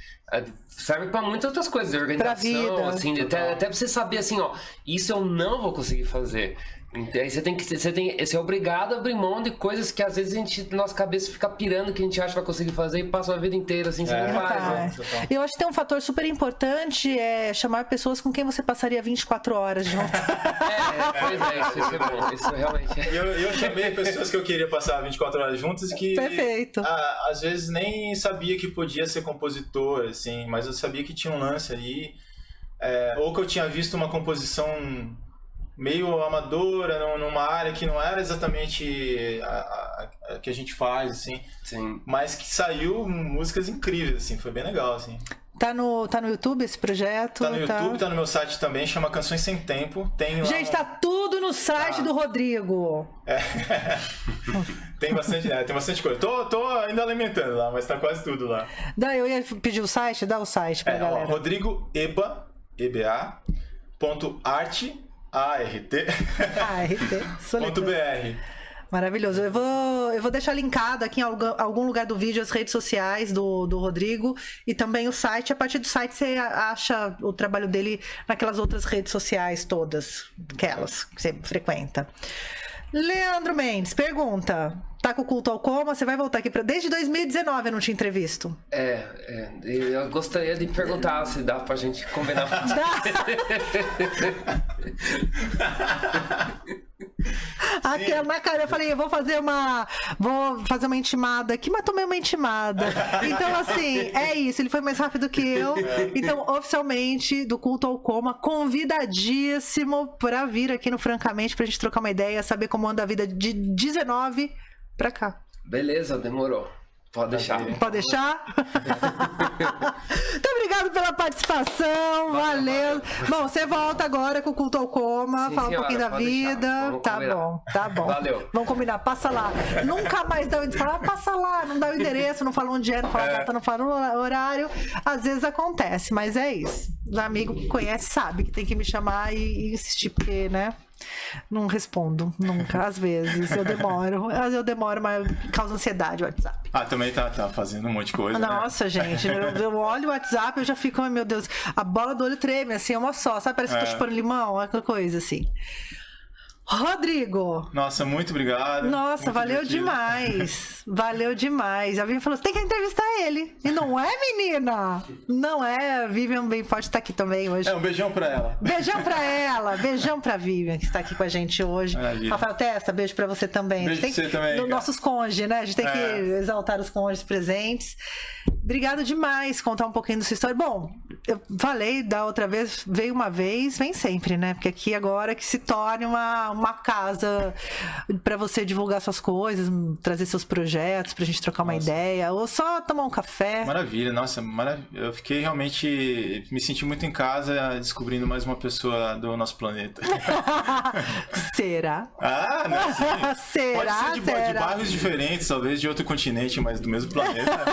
[SPEAKER 3] Serve pra muitas outras coisas, de organização,
[SPEAKER 1] vida,
[SPEAKER 3] assim, até pra você saber assim, ó, isso eu não vou conseguir fazer. Aí você é obrigado a abrir mão de coisas que às vezes na nossa cabeça fica pirando que a gente acha que vai conseguir fazer e passa a vida inteira assim, você não faz.
[SPEAKER 1] Eu acho que tem um fator super importante, chamar pessoas com quem você passaria 24 horas junto.
[SPEAKER 3] Isso é bom, isso realmente é.
[SPEAKER 2] Eu chamei pessoas que eu queria passar 24 horas juntas e que
[SPEAKER 1] Perfeito.
[SPEAKER 2] Às vezes nem sabia que podia ser compositor, assim, mas eu sabia que tinha um lance ali, ou que eu tinha visto uma composição meio amadora, numa área que não era exatamente que a gente faz, assim.
[SPEAKER 3] Sim.
[SPEAKER 2] Mas que saiu músicas incríveis, assim, foi bem legal, assim.
[SPEAKER 1] Tá no YouTube esse projeto?
[SPEAKER 2] Tá no YouTube, tá no meu site também, chama Canções Sem Tempo. Tem lá
[SPEAKER 1] Gente, tá tudo no site do Rodrigo.
[SPEAKER 2] Tem bastante coisa. Tô ainda alimentando lá, mas tá quase tudo lá.
[SPEAKER 1] Daí eu ia pedir o site, dá o site pra galera.
[SPEAKER 2] Rodrigo Eba, EBA.art, .br.
[SPEAKER 1] Maravilhoso. Eu vou deixar linkado aqui em algum lugar do vídeo as redes sociais do Rodrigo e também o site. A partir do site você acha o trabalho dele naquelas outras redes sociais todas, aquelas que você frequenta. Leandro Mendes, pergunta. Tá com o Culto ao Coma? Você vai voltar aqui pra... Desde 2019 eu não te entrevisto.
[SPEAKER 3] Eu gostaria de perguntar se dá pra gente combinar.
[SPEAKER 1] Dá! Aqui, na cara, eu falei, vou fazer uma intimada aqui, mas tomei uma intimada. Então, assim, é isso. Ele foi mais rápido que eu. Então, oficialmente, do Culto ao Coma, convidadíssimo pra vir aqui no Francamente, pra gente trocar uma ideia, saber como anda a vida de 19 pra cá.
[SPEAKER 3] Beleza, demorou. Pode deixar.
[SPEAKER 1] Pode deixar? Muito obrigado pela participação. Valeu. Bom, você volta agora com o Culto ao Coma,
[SPEAKER 3] Sim,
[SPEAKER 1] fala
[SPEAKER 3] senhora,
[SPEAKER 1] um pouquinho da vida. Tá bom.
[SPEAKER 3] Valeu.
[SPEAKER 1] Vamos combinar, passa lá. Nunca mais dá o endereço. Fala, passa lá, não dá o endereço, não fala onde é, não fala a data, não fala o horário. Às vezes acontece, mas é isso. O amigo que conhece sabe que tem que me chamar e insistir, porque, né? Não respondo nunca, às vezes eu demoro, mas causa ansiedade o WhatsApp.
[SPEAKER 2] Também tá fazendo um monte de coisa.
[SPEAKER 1] Nossa, né? Gente, eu olho o WhatsApp e eu já fico, ai meu Deus, a bola do olho treme, assim, é uma só, sabe? Parece que eu tô chupando limão, aquela coisa assim. Rodrigo!
[SPEAKER 2] Nossa, muito obrigado.
[SPEAKER 1] Nossa,
[SPEAKER 2] muito
[SPEAKER 1] valeu
[SPEAKER 2] divertido.
[SPEAKER 1] demais. Valeu demais. A Vivian falou, você tem que entrevistar ele. E não é, menina? Não é. A Vivian bem forte tá aqui também hoje.
[SPEAKER 2] Um beijão pra ela.
[SPEAKER 1] Beijão pra ela. Beijão pra Vivian, que está aqui com a gente hoje. Rafael Testa, beijo pra você também.
[SPEAKER 2] Beijo pra você também.
[SPEAKER 1] Dos nossos cônjuges, né? A gente tem que exaltar os cônjuges presentes. Obrigado demais contar um pouquinho da sua história. Bom, eu falei da outra vez, veio uma vez, vem sempre, né? Porque aqui agora que se torne uma casa para você divulgar suas coisas, trazer seus projetos pra gente trocar uma ideia, ou só tomar um café.
[SPEAKER 2] Maravilha, nossa, eu fiquei realmente, me senti muito em casa descobrindo mais uma pessoa do nosso planeta.
[SPEAKER 1] Será?
[SPEAKER 2] Não, sim.
[SPEAKER 1] Será?
[SPEAKER 2] Pode ser de bairros diferentes, talvez de outro continente, mas do mesmo planeta.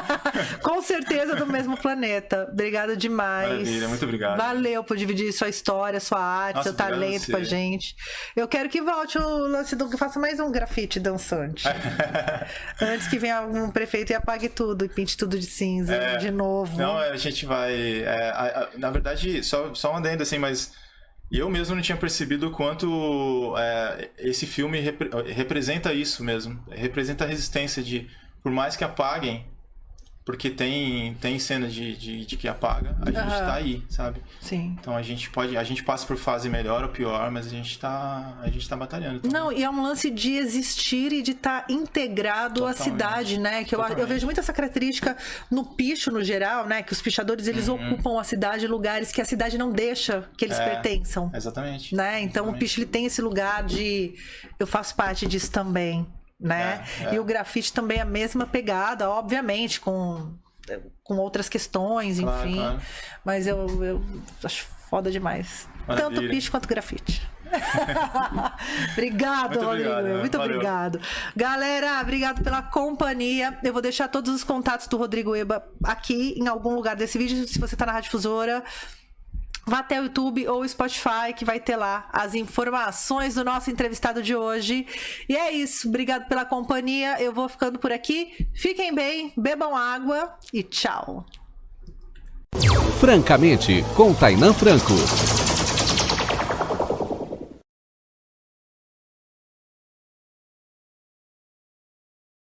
[SPEAKER 1] Com certeza do mesmo planeta. Obrigada demais.
[SPEAKER 2] Maravilha, muito obrigado.
[SPEAKER 1] Valeu por dividir sua história, sua arte, seu talento com a gente. Eu quero que volte o lance do... Faça mais um grafite dançante. Antes que venha um prefeito e apague tudo e pinte tudo de cinza de novo.
[SPEAKER 2] Não, a gente vai... na verdade, só um adendo assim, mas... eu mesmo não tinha percebido o quanto esse filme representa isso mesmo. Representa a resistência de... por mais que apaguem... porque tem cena de que apaga, a gente tá aí, sabe?
[SPEAKER 1] Sim.
[SPEAKER 2] Então a gente passa por fase melhor ou pior, mas a gente tá batalhando. Também.
[SPEAKER 1] Não, e é um lance de existir e de estar integrado à cidade, né? Que eu vejo muito essa característica no picho, no geral, né? Que os pichadores, eles ocupam a cidade, lugares que a cidade não deixa que eles pertençam.
[SPEAKER 2] Exatamente.
[SPEAKER 1] Né? Então exatamente. O picho, ele tem esse lugar de... eu faço parte disso também. Né? E o grafite também é a mesma pegada, obviamente, com outras questões, enfim. Claro. Mas eu acho foda demais. Maravilha. Tanto picho quanto grafite. Obrigado, Rodrigo. Muito obrigado. Galera, obrigado pela companhia. Eu vou deixar todos os contatos do Rodrigo Eba aqui em algum lugar desse vídeo. Se você tá na Rádio Difusora, vá até o YouTube ou o Spotify, que vai ter lá as informações do nosso entrevistado de hoje. E é isso. Obrigado pela companhia. Eu vou ficando por aqui. Fiquem bem, bebam água e tchau.
[SPEAKER 4] Francamente, com Tainan Franco.